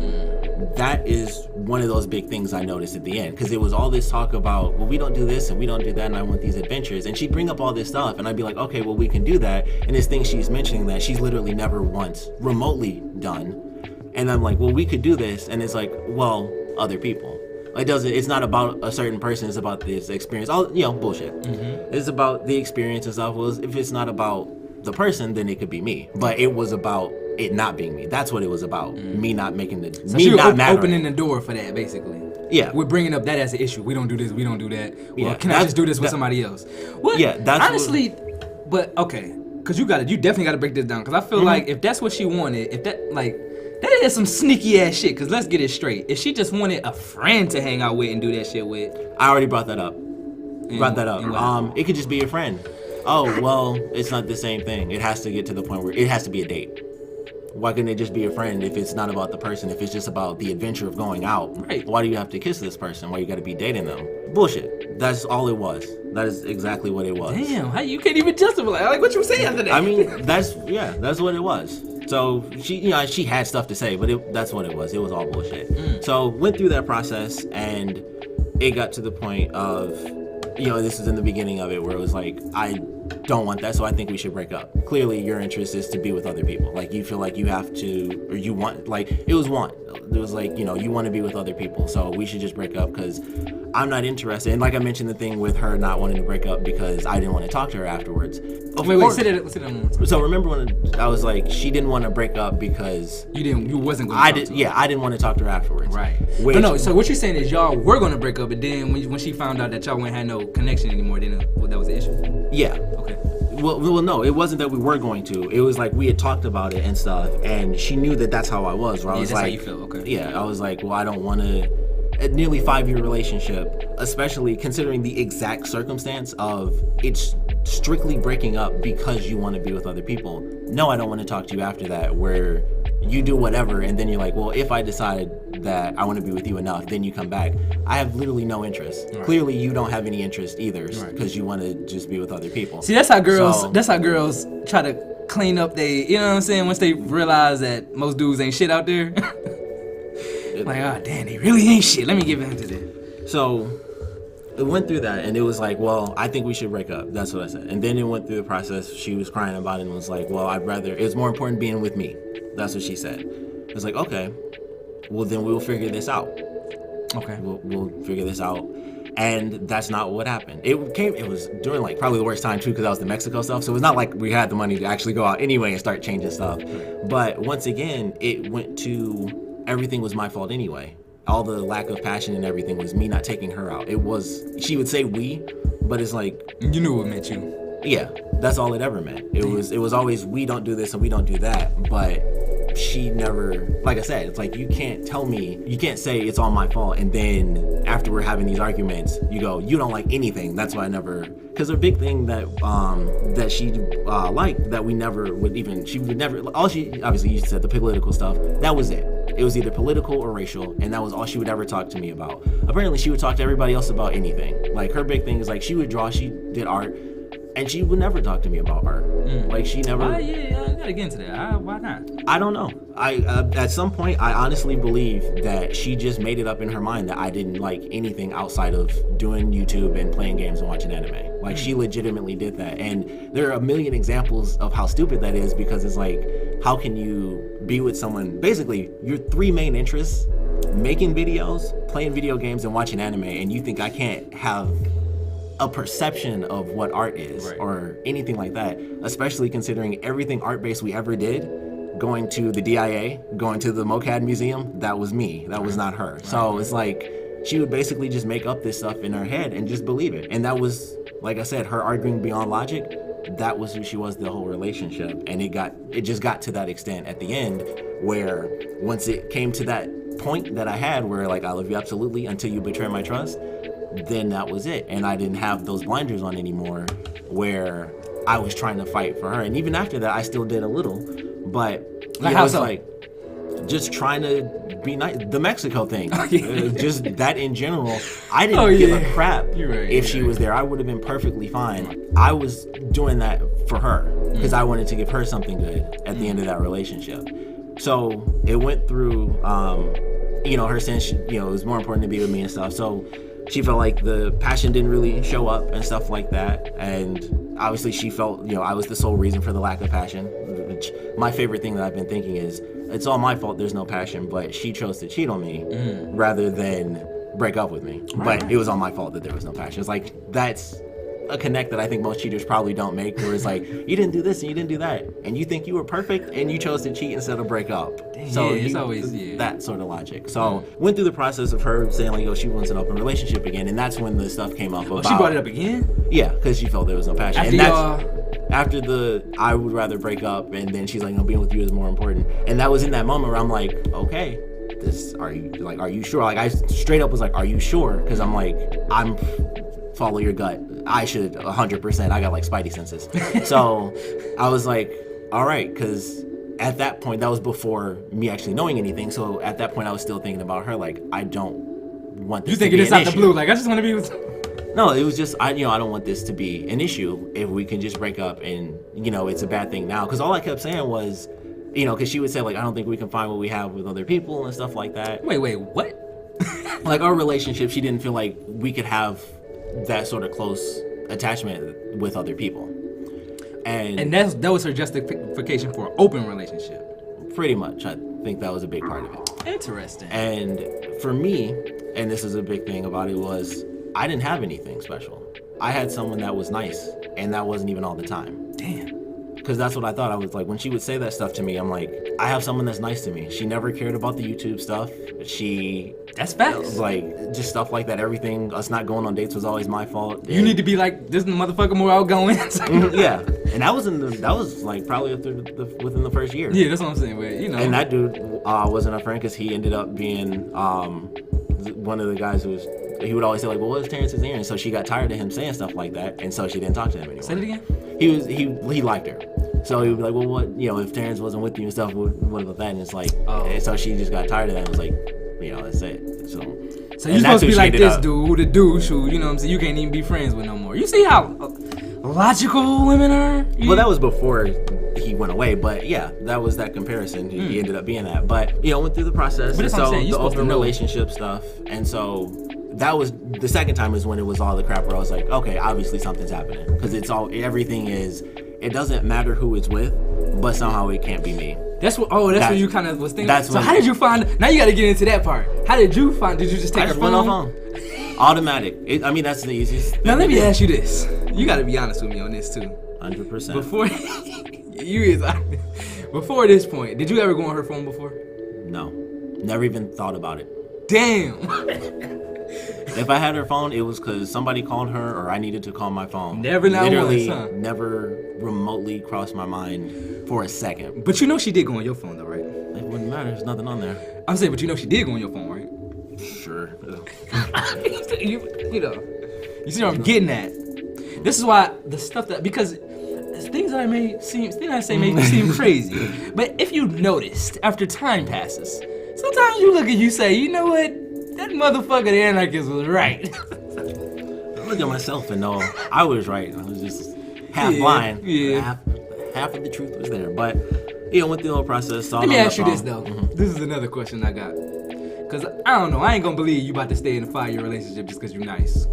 That is one of those big things I noticed at the end, because it was all this talk about, well, we don't do this and we don't do that and I want these adventures, and she'd bring up all this stuff and I'd be like, okay, well, we can do that, and this thing she's mentioning that she's literally never once remotely done, and I'm like, well, we could do this, and it's like, well, other people. It's not about a certain person, it's about this experience. All bullshit. It's about the experience and stuff. Well, if it's not about the person, then it could be me. But it was about it not being me. That's what it was about. Me not making the so me not mattering. Opening the door for that, basically. Yeah. We're bringing up that as an issue. We don't do this, we don't do that. Well, can I just do this with somebody else? Well, yeah, that's honestly, but okay. Cause you definitely gotta break this down. Cause I feel like if that's what she wanted, that is some sneaky ass shit, cause let's get it straight. If she just wanted a friend to hang out with and do that shit with. I already brought that up. It could just be a friend. Oh, well, it's not the same thing. It has to get to the point where it has to be a date. Why couldn't it just be a friend if it's not about the person, if it's just about the adventure of going out? Right. Why do you have to kiss this person? Why you got to be dating them? Bullshit. That's all it was. That is exactly what it was. Damn, how you can't even justify like what you say after that? I mean, that's what it was. So she had stuff to say, but that's what it was. It was all bullshit. So went through that process, and it got to the point of, this is in the beginning of it where it was like, I don't want that, so I think we should break up. Clearly, your interest is to be with other people. Like, you feel like you have to, or you want, like, it was want. It was like, you want to be with other people, so we should just break up because I'm not interested. And like I mentioned, the thing with her not wanting to break up because I didn't want to talk to her afterwards. Wait, say that. So remember when I was like, she didn't want to break up because you wasn't going to talk to her. Yeah, I didn't want to talk to her afterwards. Right. No, so what you're saying is y'all were going to break up, and then when she found out that y'all wouldn't have no connection anymore, then that was the issue? Yeah. Okay. Well, no, it wasn't that we were going to. It was like we had talked about it and stuff, and she knew that that's how I was. Where I was that's like, how you feel, okay. Yeah, I was like, well, I don't want to. A nearly 5-year relationship, especially considering the exact circumstance of it's strictly breaking up because you want to be with other people. No, I don't want to talk to you after that, where you do whatever, and then you're like, well, if I decide that I want to be with you enough, then you come back. I have literally no interest. Right. Clearly, you don't have any interest either, because you want to just be with other people. See, that's how girls try to clean up they, you know what I'm saying, once they realize that most dudes ain't shit out there. Like, oh, damn, they really ain't shit. Let me get back to that. So, it went through that, and it was like, well, I think we should break up. That's what I said. And then it went through the process. She was crying about it and was like, well, it's more important being with me. That's what she said. I was like, okay, well, then we'll figure this out. Okay. We'll figure this out. And that's not what happened. It was during, like, probably the worst time, too, because that was the Mexico stuff. So it was not like we had the money to actually go out anyway and start changing stuff. But once again, it went to... everything was my fault anyway. All the lack of passion and everything was me not taking her out. She would say we, but it's like... You knew it meant you. Yeah, that's all it ever meant. It was always, we don't do this and we don't do that, but she never... Like I said, it's like, you can't say it's all my fault, and then after we're having these arguments, you go, you don't like anything. That's why I never... Because a big thing that she liked, that we never would even... She would never... All she... Obviously, you said the political stuff. That was it. It was either political or racial, and that was all she would ever talk to me about. Apparently, she would talk to everybody else about anything. Like, her big thing is, like, she would draw, she did art, and she would never talk to me about art. Like, she never... Yeah, I gotta get into that. Why not? I don't know. At some point, I honestly believe that she just made it up in her mind that I didn't like anything outside of doing YouTube and playing games and watching anime. Like, she legitimately did that. And there are a million examples of how stupid that is, because it's like, how can you be with someone, basically, your 3 main interests, making videos, playing video games, and watching anime, and you think I can't have a perception of what art is, or anything like that, especially considering everything art-based we ever did, going to the DIA, going to the MoCAD museum, that was me, that was not her. So it's like, she would basically just make up this stuff in her head and just believe it. And that was, like I said, her arguing beyond logic. That was who she was the whole relationship. And it just got to that extent at the end, where once it came to that point that I had where, like, I love you absolutely until you betray my trust, then that was it. And I didn't have those blinders on anymore, where I was trying to fight for her. And even after that, I still did a little, but like, how was so? Like just trying to be nice. The Mexico thing, just that in general. I didn't give a crap if she was there. I would have been perfectly fine. I was doing that for her because I wanted to give her something good at the end of that relationship. So it went through, her saying, it was more important to be with me and stuff. So she felt like the passion didn't really show up and stuff like that. And obviously she felt, I was the sole reason for the lack of passion, which my favorite thing that I've been thinking is, it's all my fault there's no passion, but she chose to cheat on me rather than break up with me. But it was all my fault that there was no passion. It's like, that's a connect that I think most cheaters probably don't make, where it's like, you didn't do this and you didn't do that, and you think you were perfect and you chose to cheat instead of break up. So it's always that sort of logic. So went through the process of her saying like, she wants an open relationship again, and that's when the stuff came up about... She brought it up again? Yeah, because she felt there was no passion. After the I would rather break up, and then she's like, no, being with you is more important. And that was in that moment where I'm like, okay, are you sure? Like, I straight up was like, are you sure? Because I'm like, follow your gut. I should 100%. I got like spidey senses. So I was like, all right, because at that point, that was before me actually knowing anything. So at that point, I was still thinking about her. Like, I don't want this. You thinking this out the blue? Like, I just want to be with. No, it was just I don't want this to be an issue if we can just break up and it's a bad thing now. Because all I kept saying was, because she would say like, I don't think we can find what we have with other people and stuff like that. Wait, what? Like our relationship, she didn't feel like we could have that sort of close attachment with other people. And that was her justification for an open relationship. Pretty much. I think that was a big part of it. Interesting. And for me, and this is a big thing about it, was I didn't have anything special. I had someone that was nice, and that wasn't even all the time. Damn. Because that's what I thought. I was like, when she would say that stuff to me, I'm like, I have someone that's nice to me. She never cared about the YouTube stuff. That's facts. Like, just stuff like that. Everything, us not going on dates was always my fault. You need to be like, this motherfucker more outgoing. Yeah. And that was like probably within the first year. Yeah, that's what I'm saying. But, And that dude wasn't a friend because he ended up being one of the guys he would always say like, well, what's Terrence's ear? And so she got tired of him saying stuff like that, and so she didn't talk to him anymore. Say it again? He liked her. So he would be like, well, what, if Terrence wasn't with you and stuff, what about that? And it's like, and so she just got tired of that and was like, that's it. So you're supposed to be like this dude, the douche who, what I'm saying, you can't even be friends with no more. You see how logical women are? Well, that was before he went away, but yeah, that was that comparison. He ended up being that. But, went through the process. But that's what I'm saying. The open relationship stuff. And so that was the second time is when it was all the crap where I was like, okay, obviously something's happening. Because it doesn't matter who it's with, but somehow it can't be me. That's what you kind of was thinking. So how did you find, now you got to get into that part. How did you find, did you just take her phone? Automatic. That's the easiest thing. Now let me ask you this. You got to be honest with me on this too. 100%. Before this point, did you ever go on her phone before? No. Never even thought about it. Damn. If I had her phone, it was because somebody called her or I needed to call my phone. Literally, never remotely crossed my mind for a second. But she did go on your phone though, right? It wouldn't matter. There's nothing on there. I'm saying, but she did go on your phone, right? Sure. You see what I'm getting at? This is why the stuff because things I say may seem crazy, but if you noticed after time passes, sometimes you look and you say, you know what? That motherfucker the anarchist was right. I look at myself and know I was right. I was just half blind. Yeah. Half of the truth was there. But, went through the whole process. Let me ask you this, though. Mm-hmm. This is another question I got. Because, I don't know. I ain't going to believe you about to stay in a 5-year relationship just because you're nice.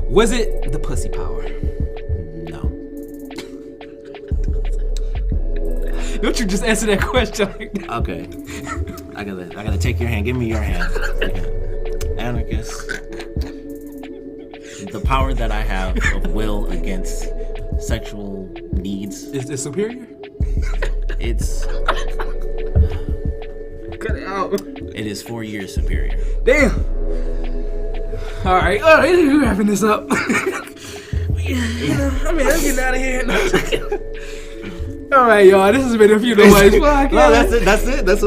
Was it the pussy power? No. Don't you just answer that question like that? Okay. I gotta take your hand. Give me your hand. Okay. Anarchist. The power that I have of will against sexual needs. Is it superior? It's... Cut it out. It is 4 years superior. Damn. All right, we're wrapping this up. I'm getting out of here. All right, y'all. This has been a few Nobody's podcast. No, that's it. That's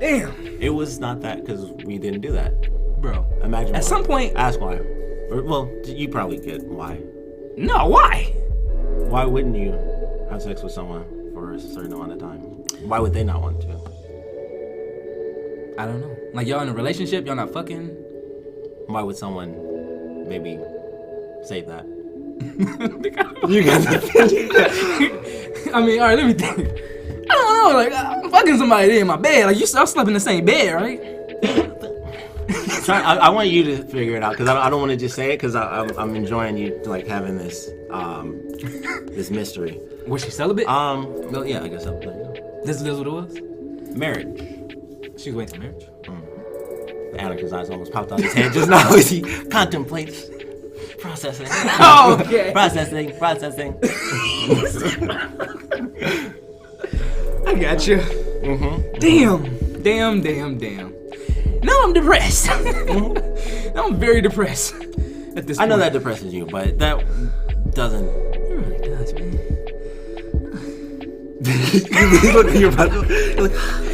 Damn. It was not that because we didn't do that, bro. Imagine. At some point, ask why. Well, you probably get why. No, why? Why wouldn't you have sex with someone for a certain amount of time? Why would they not want to? I don't know. Like y'all in a relationship, y'all not fucking. Why would someone maybe say that? You got that. I mean, all right, let me think. I don't know, like, I'm fucking somebody in my bed. Like, y'all slept in the same bed, right? I want you to figure it out, because I don't want to just say it, because I'm enjoying you, like, having this this mystery. Was she celibate? Well, yeah, I guess so. This is what it was? Marriage. She was waiting for marriage? The anarchist's eyes almost popped out his head just now as he contemplates. Processing. Oh, okay. Processing. I got you. Mm-hmm. Damn. Now I'm depressed. Now I'm very depressed at this point. I know that depresses you, but that doesn't. It really does, man.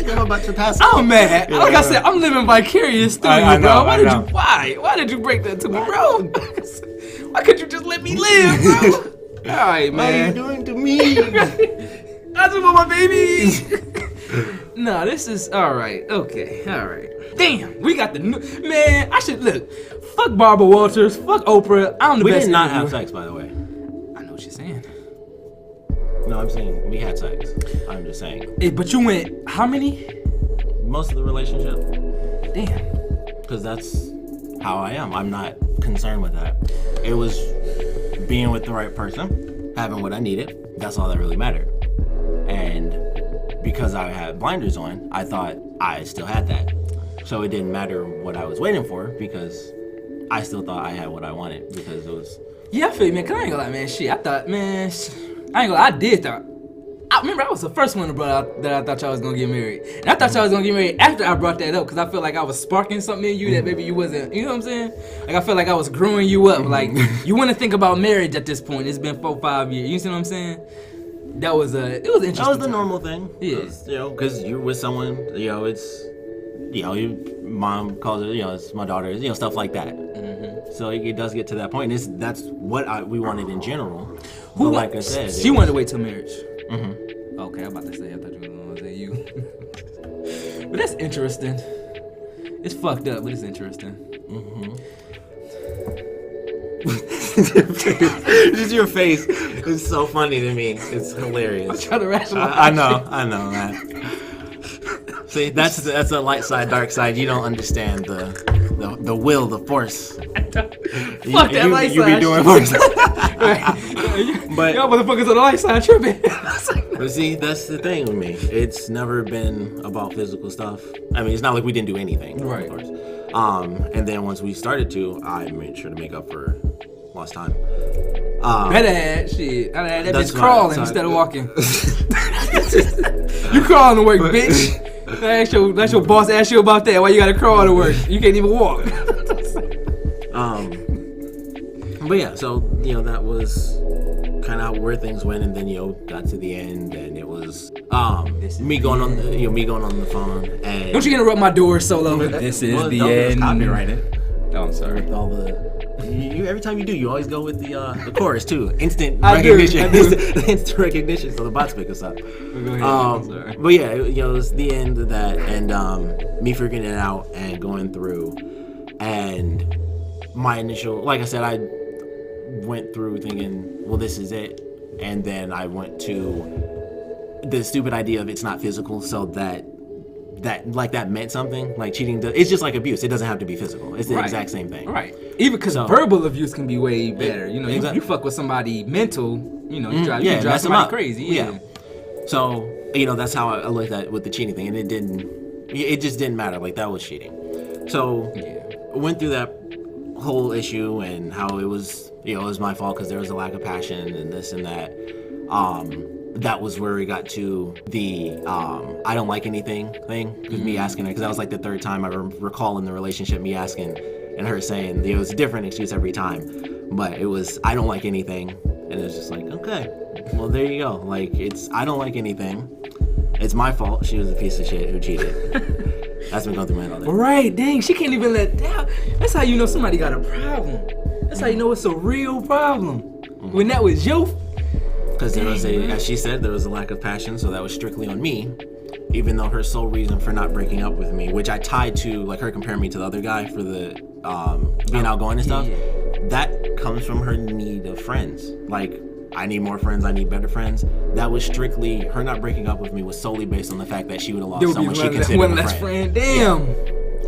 You're about to pass. Oh man, like I said, I'm living vicarious through you, bro. Why did you break that to me, bro? Why couldn't you just let me live, bro? All right, man. What are you doing to me? I just want my baby. Nah, this is all right. Okay, all right. Damn, we got the new man. I should look. Fuck Barbara Walters. Fuck Oprah. I'm the We best. did not have interviewer. sex, by the way. I know what you're saying. No, I'm saying we had sex. I'm just saying. Hey, but you went how many? Most of the relationship. Damn. Because that's how I am. I'm not concerned with that. It was being with the right person, having what I needed. That's all that really mattered. And because I had blinders on, I thought I still had that. So it didn't matter what I was waiting for because I still thought I had what I wanted because it was... Yeah, I feel you, man. Cause I ain't gonna lie, man. Shit, I thought, man. I ain't gonna lie. I did thought. I remember I was the first one to brought out that I thought y'all was gonna get married. And I thought y'all was gonna get married after I brought that up because I felt like I was sparking something in you that maybe you wasn't, you know what I'm saying? Like I felt like I was growing you up. Like you wanna think about marriage at this point. It's been 4-5 years. You see what I'm saying? That was it was interesting. That was the normal thing. Yeah. You know, because you're with someone, you know, it's, you know, your mom calls it, you know, it's my daughter, you know, stuff like that. Mm-hmm. So it does get to that point. That's what we wanted in general. But like I said, she wanted to wait till marriage. Mm-hmm. Okay, I'm about to say, I thought you were going to say you. But that's interesting. It's fucked up, but it's interesting. Mm-hmm. Just your face is so funny to me. It's hilarious. I'm trying to rationalize. I know, man. See, that's a light side, dark side. You don't understand the will, the force. Fuck that light you side. You be doing force. But y'all motherfuckers on the light side tripping. But see, that's the thing with me. It's never been about physical stuff. I mean, it's not like we didn't do anything, right? Of course. And then once we started to, I made sure to make up for lost time. Better had shit. I had that bitch Right, crawling instead of walking. You crawling to work, bitch. That's your boss asked you about that. Why you gotta crawl to work? You can't even walk. But yeah, so you know that was kind of where things went, and then you know got to the end, and it was me going on the phone. And don't you interrupt my door, Solo. This is the end. Copyrighted. Oh, I'm sorry. With all you every time you do, you always go with the chorus too. Instant I recognition. do. Instant recognition, so the bots pick us up. Go ahead. I'm sorry. But yeah, you know, it was the end of that, and me figuring it out and going through, and my initial, like I said, I went through thinking, well, this is it, and then I went to the stupid idea of it's not physical, so that meant something. Like cheating, it's just like abuse. It doesn't have to be physical. It's the exact same thing. Right. Even because verbal abuse can be way better. You know, exactly. you fuck with somebody mental. You know, you drive mess them somebody up. crazy. Yeah. So you know that's how I looked at with the cheating thing, and it just didn't matter. Like that was cheating. So went through that whole issue and how it was, you know, it was my fault because there was a lack of passion and this and that. That was where we got to the I don't like anything thing, with me asking her, because that was like the third time I recall in the relationship me asking and her saying, it was a different excuse every time, but it was I don't like anything, and it was just like, okay, well there you go, like it's I don't like anything, it's my fault, she was a piece of shit who cheated. That's been going through my head all day. Right, dang, she can't even let down. That's how you know somebody got a problem. That's how you know it's a real problem. When that was your because there was as she said, there was a lack of passion, so that was strictly on me, even though her sole reason for not breaking up with me, which I tied to like her comparing me to the other guy for the being outgoing and stuff, that comes from her need of friends. Like, I need more friends, I need better friends. That was strictly, her not breaking up with me was solely based on the fact that she would have lost someone she considered one a less friend. Damn. Yeah.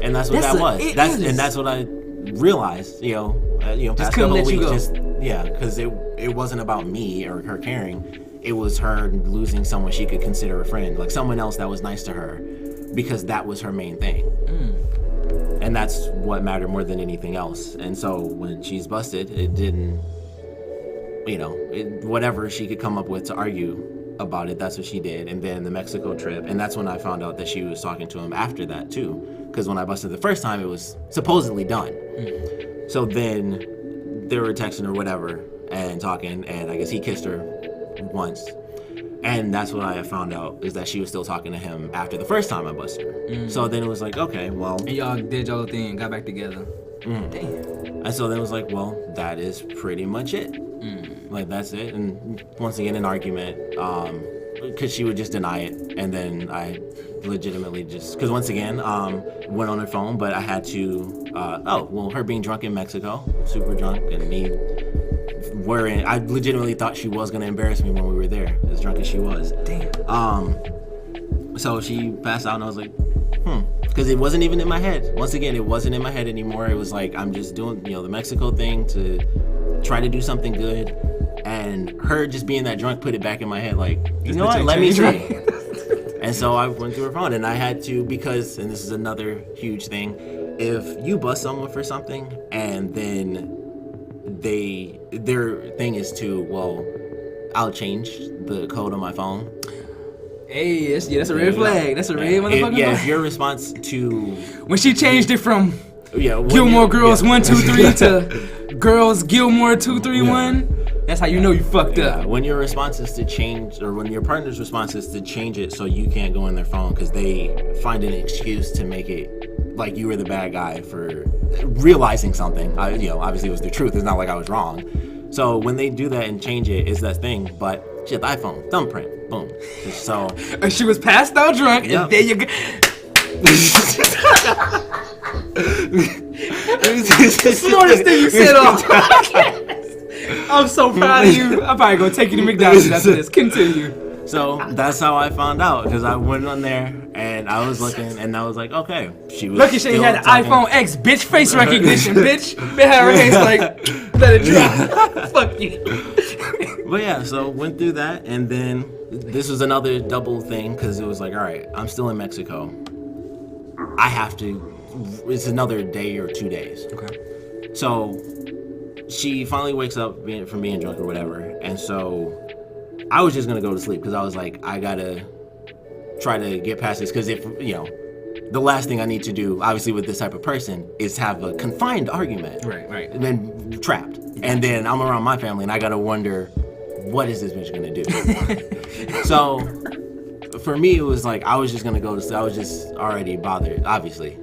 And that's what that was. And that's what I realized, you know, past couple of weeks, because it wasn't about me or her caring. It was her losing someone she could consider a friend, like someone else that was nice to her, because that was her main thing. And that's what mattered more than anything else. And so when she's busted, it didn't, you know, whatever she could come up with to argue about it, that's what she did. And then the Mexico trip, and that's when I found out that she was talking to him after that too, because when I busted the first time, it was supposedly done. So then they were texting or whatever and talking, and I guess he kissed her once, and that's what I found out, is that she was still talking to him after the first time I busted her. So then it was like, okay, well, and y'all did y'all thing, got back together. Damn. And so then it was like, well, that is pretty much it. Like, that's it. And once again, an argument, because she would just deny it, and then I legitimately just, because once again, went on her phone, but I had to, her being drunk in Mexico, super drunk, and me worrying, I legitimately thought she was going to embarrass me when we were there, as drunk as she was. Damn. So she passed out, and I was like, because it wasn't even in my head. Once again, it wasn't in my head anymore. It was like, I'm just doing, the Mexico thing to try to do something good, and her just being that drunk put it back in my head, like, you know what, let me see. And so I went through her phone, and I had to, because, and this is another huge thing, if you bust someone for something, and then their thing is to, well, I'll change the code on my phone. Hey, that's a red flag. That's a red motherfucker. If your response to... When she changed it from Gilmore Girls 123 to Girls Gilmore 231, that's how you know you fucked up. When your response is to change, or when your partner's response is to change it so you can't go in their phone because they find an excuse to make it like you were the bad guy for realizing something. Obviously it was the truth. It's not like I was wrong. So when they do that and change it, it's that thing. But shit, the iPhone, thumbprint, boom. So she was passed out drunk, and there you go. The smartest thing you said on podcast. I'm so proud of you. I'm probably gonna take you to McDonald's after this. Continue. So that's how I found out, because I went on there and I was looking and I was like, okay, she was. Lucky she had an iPhone X, bitch, face recognition, bitch. Behind her hands, like, let it drop. Fuck you. But yeah, so went through that, and then this was another double thing, because it was like, all right, I'm still in Mexico. I have to. It's another day or 2 days. Okay. So she finally wakes up from being drunk or whatever, and so I was just gonna go to sleep because I was like, I gotta try to get past this, because if the last thing I need to do, obviously with this type of person, is have a confined argument, right, and then trapped, and then I'm around my family and I gotta wonder, what is this bitch gonna do? So for me, it was like I was just gonna go to sleep. I was just already bothered, obviously.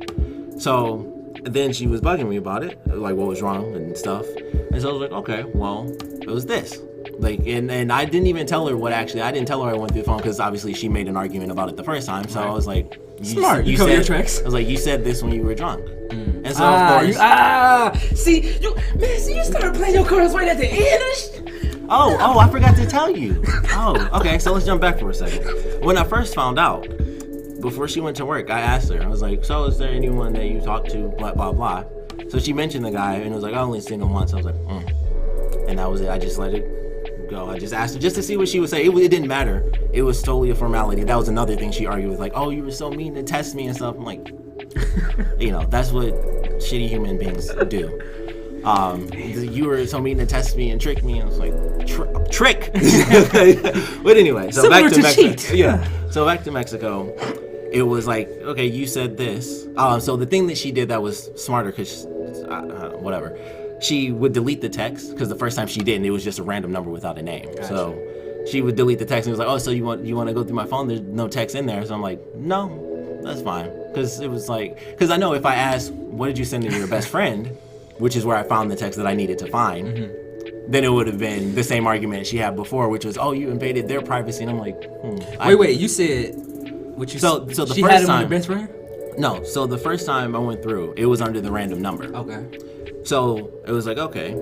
So then she was bugging me about it, like what was wrong and stuff. And so I was like, okay, well, it was this. Like, and I didn't even tell her I didn't tell her I went through the phone, because obviously she made an argument about it the first time. So I was like, smart. You cover your tracks. I was like, you said this when you were drunk. And so of course. See, you started playing your cards right at the end. Oh, I forgot to tell you. Oh, okay, so let's jump back for a second. When I first found out, before she went to work, I asked her, I was like, so is there anyone that you talked to, blah, blah, blah. So she mentioned the guy, and it was like, I only seen him once. I was like, And that was it. I just let it go. I just asked her just to see what she would say. It didn't matter. It was totally a formality. That was another thing she argued with, like, oh, you were so mean to test me and stuff. I'm like, that's what shitty human beings do. You were so mean to test me and trick me, and I was like, trick. But anyway, so similar back to Mexico. Cheat. Yeah. So back to Mexico. It was like, okay, you said this. So the thing that she did that was smarter, because whatever, she would delete the text, because the first time she didn't, it was just a random number without a name. Gotcha. So she would delete the text and was like, oh, so you want to go through my phone? There's no text in there. So I'm like, no, that's fine, because it was like, because I know if I asked, what did you send to your best friend, which is where I found the text that I needed to find, then it would have been the same argument she had before, which was, oh, you invaded their privacy. And I'm like, Wait, you said what you so the she first had him time, with her best friend? No, so the first time I went through, it was under the random number. Okay. So it was like, okay,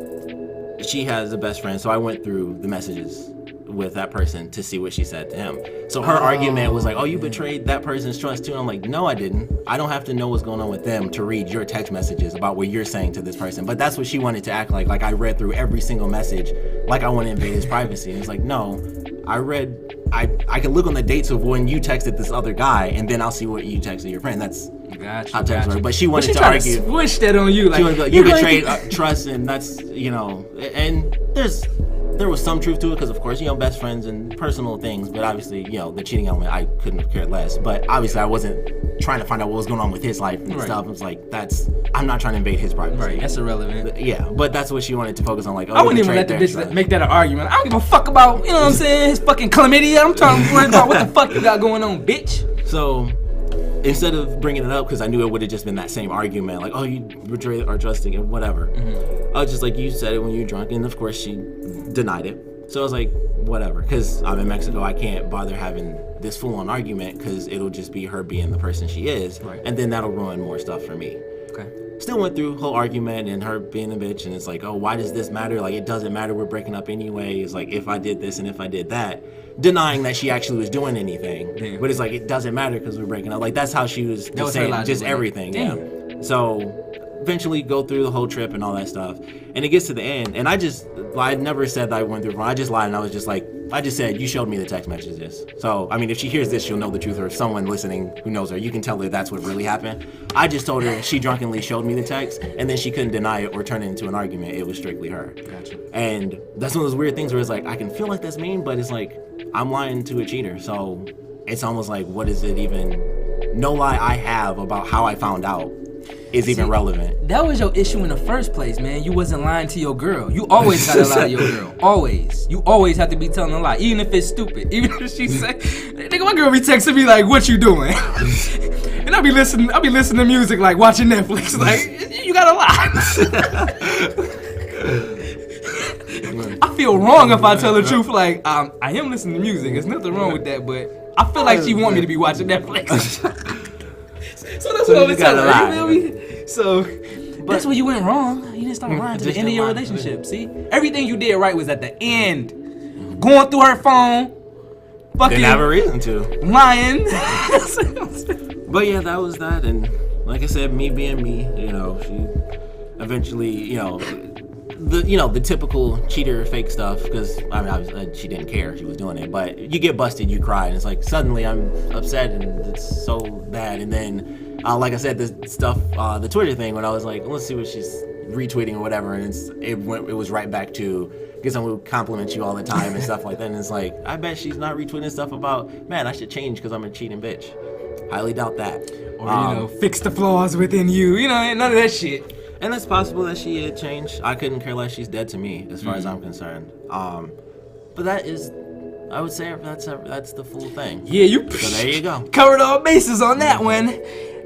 she has a best friend, so I went through the messages with that person to see what she said to him. So her argument was like, oh, you betrayed that person's trust too. And I'm like, no, I didn't. I don't have to know what's going on with them to read your text messages about what you're saying to this person. But that's what she wanted to act like. Like I read through every single message, like I want to invade his privacy. And it's like, no, I can look on the dates of when you texted this other guy, and then I'll see what you texted your friend. That's how text works. But she wanted to argue. Switch that on you. Like, she wanted to be like, you betrayed trust, and that's, and there was some truth to it, because of course, best friends and personal things, but obviously, the cheating element, I couldn't have cared less. But obviously, I wasn't trying to find out what was going on with his life and stuff. It was like, I'm not trying to invade his privacy. Right, that's irrelevant. Yeah, but that's what she wanted to focus on. Like, I wouldn't even let the bitch make that an argument. I don't give a fuck about, what I'm saying, his fucking chlamydia. I'm trying to worry about what the fuck you got going on, bitch. So instead of bringing it up, because I knew it would have just been that same argument, like, oh, you betrayed our trusting and whatever. I was just like, you said it when you were drunk, and of course she denied it. So I was like, whatever, because I'm in Mexico, I can't bother having this full-on argument because it'll just be her being the person she is, Right. and then that'll ruin more stuff for me. Okay. Still went through whole argument and her being a bitch, and it's like, oh, why does this matter? Like, it doesn't matter, we're breaking up anyway. It's like, if I did this and if I did that, denying that she actually was doing anything. Damn. But it's like, it doesn't matter because we're breaking up. Like, that's how she was just saying, just everything. Damn. Yeah. So eventually go through the whole trip and all that stuff, and it gets to the end, and I never said that I went through. I just lied, and I was just like, I just said, you showed me the text messages. So I mean, if she hears this, she'll know the truth, or if someone listening who knows her, you can tell her that's what really happened. I just told her she drunkenly showed me the text, and then she couldn't deny it or turn it into an argument. It was strictly her. Gotcha. And that's one of those weird things where it's like, I can feel like that's mean, but it's like, I'm lying to a cheater, so it's almost like, what is it even? No lie I have about how I found out is even relevant. That was your issue in the first place, man. You wasn't lying to your girl. You always gotta lie to your girl. Always. You always have to be telling a lie, even if it's stupid. Even if she say, nigga, my girl be texting me like, what you doing? And I'll be listening to music like watching Netflix. Like, you gotta lie. I feel wrong if I tell the truth. Like, I am listening to music. There's nothing wrong with that, but I feel like she want me to be watching Netflix. So that's what I was telling her, you feel me? So that's where you went wrong. You didn't start lying to the end of your relationship. See, everything you did right was at the end. Going through her phone, fucking didn't have a reason to lying. But yeah, that was that, and like I said, me being me, you know, she eventually, you know, the typical cheater fake stuff, because I mean, she didn't care, she was doing it, but you get busted, you cry, and it's like suddenly I'm upset and it's so bad. And then like I said, this stuff, the Twitter thing, when I was like, let's see what she's retweeting or whatever, and it was right back to get someone who compliments you all the time and stuff like that. And it's like, I bet she's not retweeting stuff about, man, I should change because I'm a cheating bitch. Highly doubt that. Or fix the flaws within you, none of that shit. And it's possible that she had changed. I couldn't care less. She's dead to me, as far as I'm concerned. But that is, I would say that's the full thing. Yeah, So there you go. Covered all bases on that one.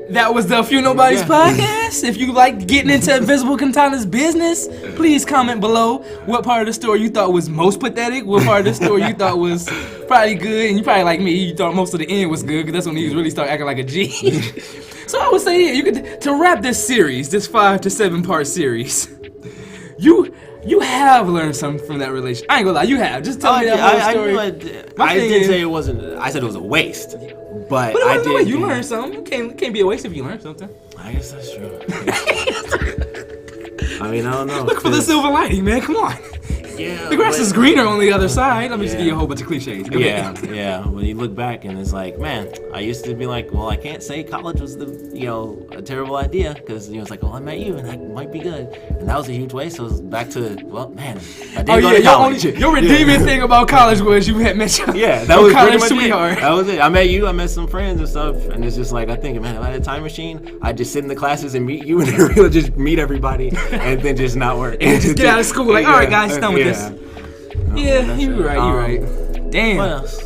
That was the Few Nobodies podcast. If you like getting into Invisiblekatana's business, please comment below what part of the story you thought was most pathetic, what part of the story you thought was probably good, and you probably like me, you thought most of the end was good, because that's when he really started acting like a G. So I would say, yeah, you could, to wrap this series, this 5 to 7 part series, you have learned something from that relationship. I ain't gonna lie, you have. Just tell me that whole story. I didn't say it wasn't. I said it was a waste. But I did. You learned something. It can't be a waste if you learn something. I guess that's true. I mean, I don't know. Look for the silver lining, man. Come on. Yeah. The grass is greener on the other side. Let me just give you a whole bunch of cliches. Yeah. When you look back and it's like, man, I used to be like, well, I can't say college was a terrible idea, because it's like, well, I met you and that might be good, and that was a huge waste. So it's back to, well, man, I did go to college. Your redeeming thing about college was you had met your that was college sweetheart. That was it. I met you. I met some friends and stuff, and it's just like, I think, man, if I had a time machine, I'd just sit in the classes and meet you, and really just meet everybody, and then just not work. And just get out of school like, all right, guys, done with this. Yeah, you're right. Damn. What else?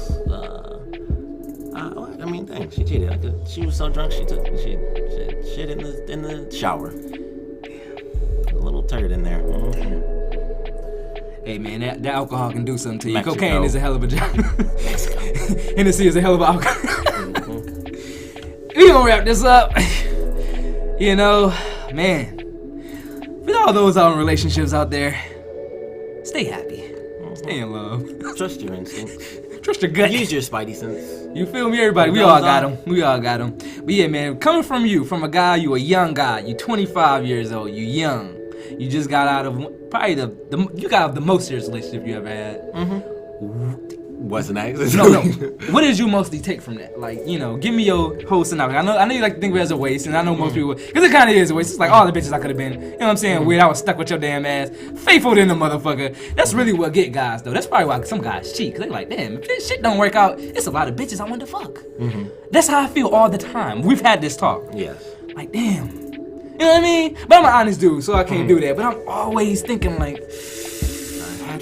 I mean, dang, she cheated. She was so drunk, she shit in the shower. A little turd in there. Hey man, that alcohol can do something to you. Mexico. Cocaine is a hell of a job. Hennessy is a hell of an alcohol. We gonna wrap this up. Man, with all those relationships out there, stay happy. Stay in love. Trust your instincts. Trust your gut. Use your spidey sense. You feel me, everybody? We all got them. But yeah, man, coming from you, from a guy, you a young guy, you 25 years old, you young. You just got out of probably you got out of the most serious relationship you ever had. Wasn't that? No. What did you mostly take from that? Like, give me your whole scenario. I know you like to think of it as a waste, and I know most people, because it kind of is a waste. It's like all the bitches I could have been, what I'm saying, weird. I was stuck with your damn ass, faithful in the motherfucker. That's really what get guys though. That's probably why some guys cheat, because they like, damn, if this shit don't work out, it's a lot of bitches I want to fuck. That's how I feel all the time. We've had this talk. Yes. Like, damn. You know what I mean? But I'm an honest dude, so I can't do that. But I'm always thinking like,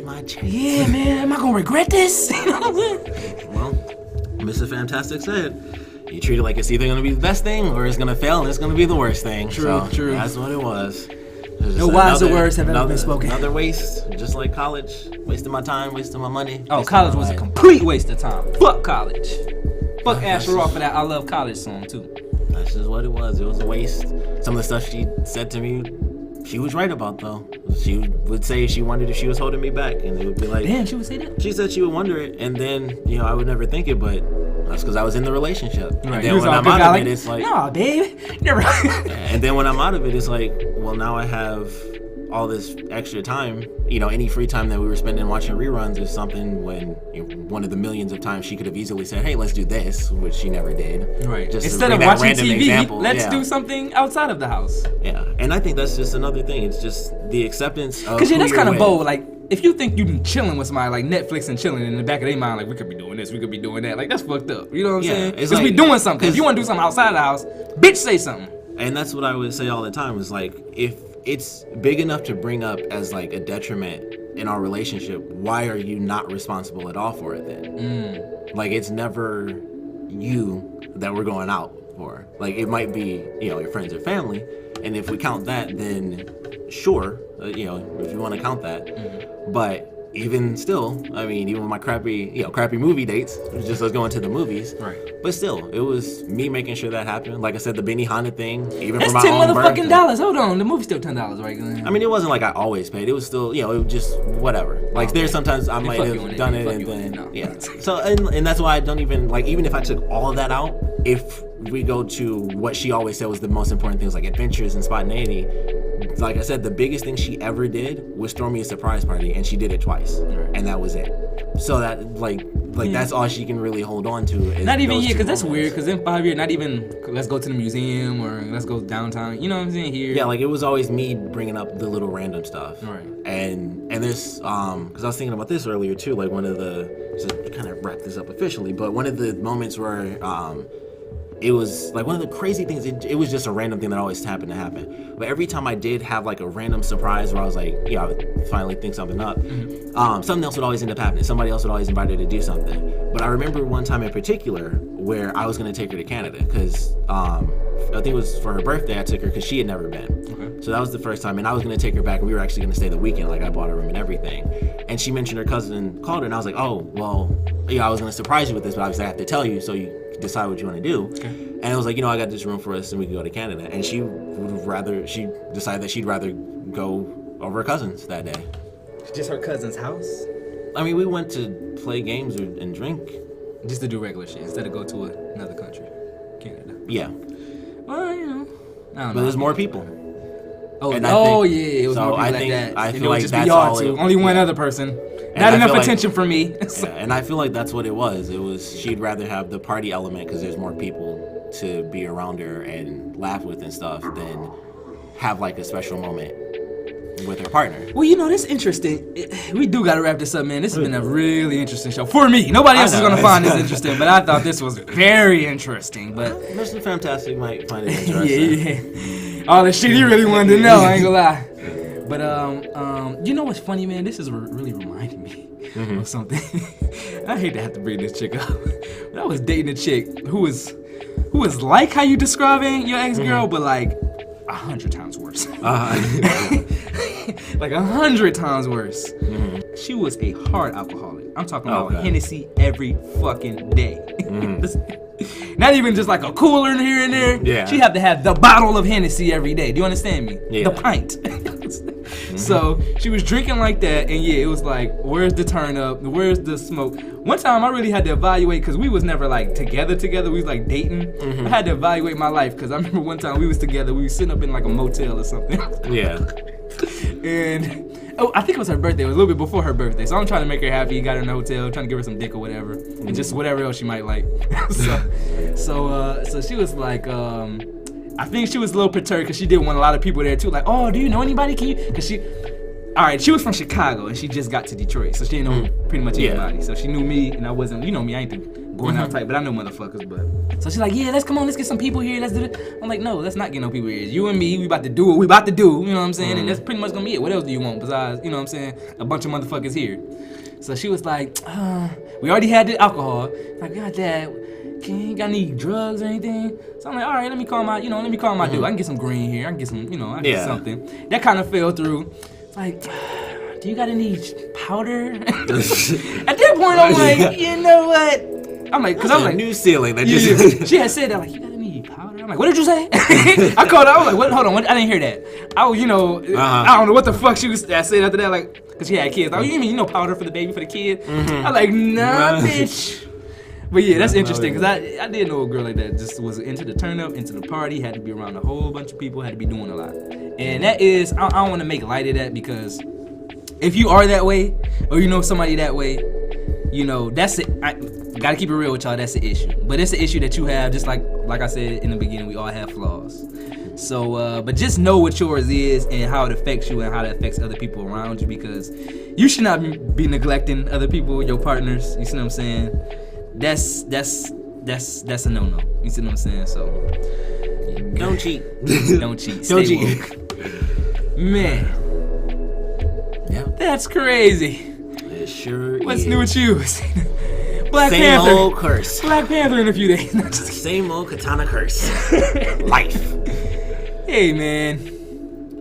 My chance. yeah, man, am I gonna regret this? Well, Mr. Fantastic said, you treat it like it's either gonna be the best thing or it's gonna fail and it's gonna be the worst thing. True. That's what it was. No wiser words have ever been spoken. Another waste, just like college. Wasting my time, wasting my money. Oh, college was a complete waste of time. Fuck college. Fuck Asher off for that I Love College song, too. That's just what it was. It was a waste. Some of the stuff she said to me, she was right about, though. She would say she wondered if she was holding me back, and it would be like... Damn, she would say that? She said she would wonder it, and then, I would never think it, but that's because I was in the relationship. Right. And then when I'm out of it, it's like... Nah, babe. Never. And then when I'm out of it, it's like, well, now I have all this extra time. Any free time that we were spending watching reruns is something when one of the millions of times she could have easily said, hey, let's do this, which she never did. Right. Just instead of watching TV, let's do something outside of the house. Yeah. And I think that's just another thing. It's just the acceptance of because that's kind of bold. Like, if you think you chilling with somebody, like Netflix and chilling, in the back of their mind, like, we could be doing this, we could be doing that. Like, that's fucked up. You know what I'm saying? Because we doing something. If you want to do something outside the house, bitch, say something. And that's what I would say all the time is like, if it's big enough to bring up as like a detriment in our relationship, why are you not responsible at all for it then? Like, it's never you that we're going out for. Like, it might be, your friends or family, and if we count that, then sure, if you want to count that. But even still, I mean, even my crappy movie dates, it was just us going to the movies. Right. But still, it was me making sure that happened. Like I said, the Benihana thing, even that's for my own birthday. $10 Hold on, the movie's still $10, right? I mean, it wasn't like I always paid. It was still, it was just whatever. Like, there's sometimes I might have done it and then, yeah. So, and that's why I don't even, like, even if I took all of that out, if we go to what she always said was the most important things, like adventures and spontaneity, like I said, the biggest thing she ever did was throw me a surprise party, and she did it twice, and that was it. So that, like that's all she can really hold on to. Is not even here, because that's weird, because in 5 years, not even, let's go to the museum, or let's go downtown, you know what I'm saying, here. Yeah, like, it was always me bringing up the little random stuff. Right. And this, because I was thinking about this earlier, too, like, one of the, to kind of wrap this up officially, but one of the moments where, it was like one of the crazy things. It was just a random thing that always happened to happen. But every time I did have like a random surprise where I was like, I would finally think something up, something else would always end up happening. Somebody else would always invite her to do something. But I remember one time in particular where I was going to take her to Canada because I think it was for her birthday. I took her because she had never been. Okay. So that was the first time. And I was going to take her back. We were actually going to stay the weekend. Like, I bought a room and everything. And she mentioned her cousin called her. And I was like, oh, well, I was going to surprise you with this, but obviously I have to tell you so you decide what you want to do. Okay. And it was like, I got this room for us and we can go to Canada. And she decided that she'd rather go over her cousin's that day. Just her cousin's house? I mean, we went to play games and drink. Just to do regular shit instead of go to another country. Canada. Yeah. Well, I don't know. But there's more people. Oh, yeah, it was more people like that. I feel like just that's y'all all two. Only one other person. And not enough attention for me. Yeah, and I feel like that's what it was. It was she'd rather have the party element because there's more people to be around her and laugh with and stuff than have like a special moment with her partner. Well, that's interesting. We do gotta wrap this up, man. This has been a really interesting show for me. Nobody else is gonna find this interesting, but I thought this was very interesting. But Mr. Fantastic might find it interesting. Yeah. All the shit he really wanted to know, I ain't gonna lie. But you know what's funny, man? This is really reminding me of something. I hate to have to bring this chick up, but I was dating a chick who was like how you describing your ex-girl, but like 100 times worse. Like 100 times worse. She was a hard alcoholic. I'm talking about Hennessy every fucking day. Not even just like a cooler here and there. Yeah. She had to have the bottle of Hennessy every day. Do you understand me? Yeah. The pint. So she was drinking like that, and it was like, where's the turn up? Where's the smoke? One time I really had to evaluate, because we was never like together. We was like dating. I had to evaluate my life, because I remember one time we was together. We was sitting up in like a motel or something. Yeah. And I think it was her birthday. It was a little bit before her birthday. So I'm trying to make her happy. Got her in the hotel, trying to give her some dick or whatever, and just whatever else she might like. So she was like, I think she was a little perturbed because she didn't want a lot of people there too. Like, oh, do you know anybody? Can you? Because she was from Chicago and she just got to Detroit, so she didn't know pretty much anybody. So she knew me, and I wasn't. You know me, I ain't the going out type, but I know motherfuckers. But so she's like, yeah, let's get some people here. Let's do it. I'm like, no, let's not get no people here. You and me, we about to do what we about to do. You know what I'm saying? And that's pretty much gonna be it. What else do you want besides, you know what I'm saying, a bunch of motherfuckers here? So she was like, we already had the alcohol. Like, God damn. you got any drugs or anything? So I'm like, all right, let me call my dude. I can get some green here. I can get some, I can get something. That kind of fell through. It's like, do you got any powder? At that point, I'm like, you know what? I'm like, new ceiling. That she had said that, like, you got any powder? I'm like, what did you say? I called her. I was like, what? Hold on, I didn't hear that. I don't know what the fuck she was. I said after that, like, cause she had kids. Like, you mean powder for the baby, for the kid? I'm like, nah, bitch. But yeah, that's interesting, because I did know a girl like that, just was into the turn up, into the party, had to be around a whole bunch of people, had to be doing a lot. And that is, I don't want to make light of that, because if you are that way, or you know somebody that way, that's it. I gotta keep it real with y'all, that's the issue. But it's an issue that you have, just like I said in the beginning, we all have flaws. So, but just know what yours is and how it affects you and how that affects other people around you, because you should not be neglecting other people, your partners, you see what I'm saying? That's a no-no. You see what I'm saying? So don't cheat. Don't cheat. Don't cheat. Man. Yeah. That's crazy. It sure What's is. new with you? Black Same Panther. old curse. Black Panther in a few days. Same old Katana curse. Life. Hey man,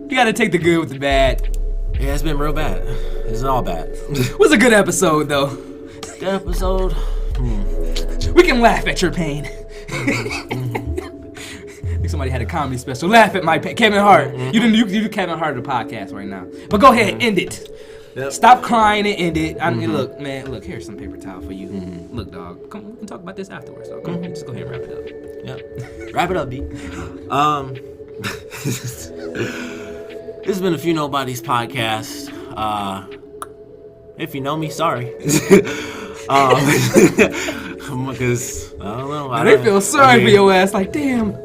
you gotta take the good with the bad. Yeah, it's been real bad. It's all bad. It was a good episode though. Good episode. We can laugh at your pain. I think somebody had a comedy special. Laugh at my pain. Kevin Hart. You do Kevin Hart the podcast right now. But go ahead, end it. Yep. Stop crying and end it. I mean, look, man. Look, here's some paper towel for you. Look, dog. Come, we can talk about this afterwards. Dog. Come on, just go ahead and wrap it up. Yep. Wrap it up, B. This has been a Few Nobodies podcast. If you know me, sorry. Because I don't know. They feel sorry for your ass. Like, damn,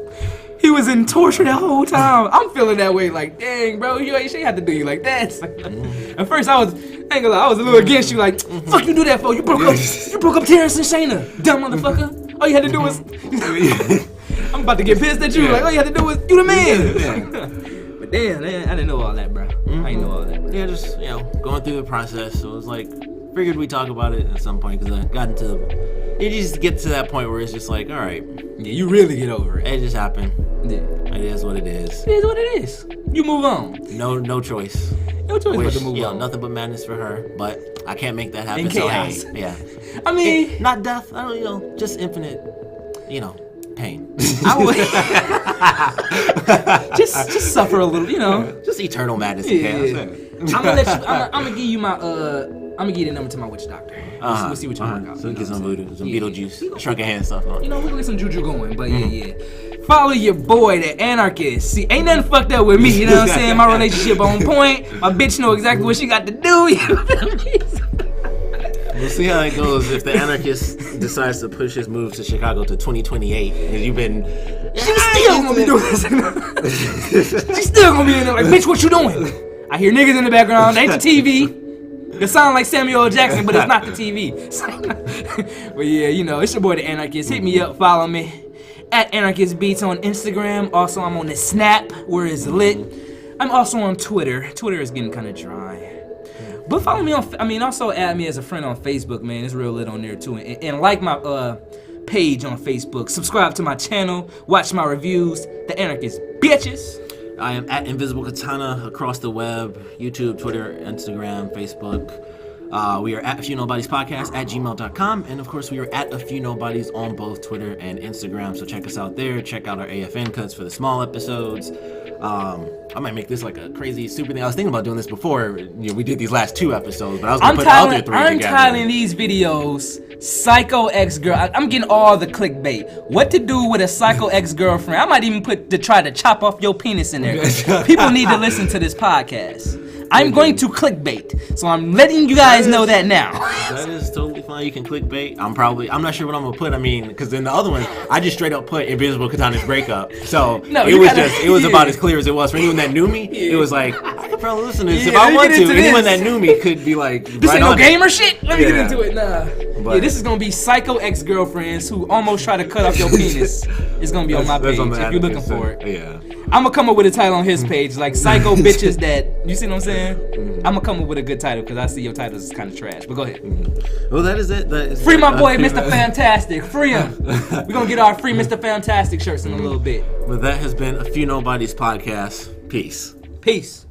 he was in torture that whole time. I'm feeling that way. Like, dang, bro, she ain't have to do you like that. At first, I was a little against you. Like, fuck you do that for? You broke up Terrence and Shayna, dumb motherfucker. All you had to do was. I'm about to get pissed at you. Yeah. Like, all you had to do was you the man. Yeah. But damn, man, I didn't know all that, bro. I didn't know all that. Yeah, just going through the process. So it was like, figured we'd talk about it at some point, because I got into. You just get to that point where it's just like, all right. Yeah, you really get over it. It just happened. Yeah. It is what it is. It is what it is. You move on. No choice. No choice but to move on. Nothing but madness for her, but I can't make that happen. In chaos. So, hey, yeah. I mean, not death. I don't. Just infinite. Pain. I would just suffer a little. Just eternal madness. Yeah. I'm gonna give you my I'm gonna give you the number to my witch doctor. We'll see what you work out. So get some voodoo, some Beetlejuice, shrunken hand stuff on. We're gonna get some juju going, but yeah. Follow your boy, the anarchist. See, ain't nothing fucked up with me, you know what I'm saying? My relationship on point. My bitch know exactly what she got to do, you feel me? We'll see how it goes if the anarchist decides to push his move to Chicago to 2028. Because you've been... She's still gonna be doing this. She's still gonna be in there like, bitch, what you doing? I hear niggas in the background. They ain't the TV. They sound like Samuel L. Jackson, but it's not the TV. But yeah, it's your boy, the anarchist. Hit me up, follow me. At Anarchist Beats on Instagram. Also, I'm on the Snap, where it's lit. I'm also on Twitter. Twitter is getting kind of dry. But follow me also add me as a friend on Facebook, man. It's real lit on there, too. And like my page on Facebook. Subscribe to my channel. Watch my reviews. The Anarchist Bitches. I am at Invisiblekatana across the web. YouTube, Twitter, Instagram, Facebook. We are at A Few Nobodies Podcast at gmail.com. And, of course, we are at A Few Nobodies on both Twitter and Instagram. So check us out there. Check out our AFN cuts for the small episodes. I might make this like a crazy super thing. I was thinking about doing this before. We did these last 2 episodes, but I was going to put the other 3 together. I'm titling these videos Psycho Ex-Girl. I'm getting all the clickbait. What to do with a psycho ex-girlfriend. I might even put to try to chop off your penis in there. People need to listen to this podcast. I'm going to clickbait, so I'm letting you guys know that now. That is totally fine. You can clickbait. I'm not sure what I'm gonna put. Because in the other one, I just straight up put Invisiblekatana's breakup. So it was about as clear as it was for anyone that knew me. Yeah. It was like I could probably listen to this if I want to. Anyone that knew me could be like, this ain't no gamer shit. Let me get into it. Nah. But this is gonna be psycho ex-girlfriends who almost try to cut off your penis. It's gonna be on my page if you're looking for it. Yeah. I'm gonna come up with a title on his page, like psycho bitches that. You see what I'm saying? I'm gonna come up with a good title because I see your titles is kind of trash. But go ahead. Well, that is it. Free my boy, Mr. Fantastic. Free him. We're gonna get our free Mr. Fantastic shirts in a little bit. But that has been a Few Nobodies podcast. Peace. Peace.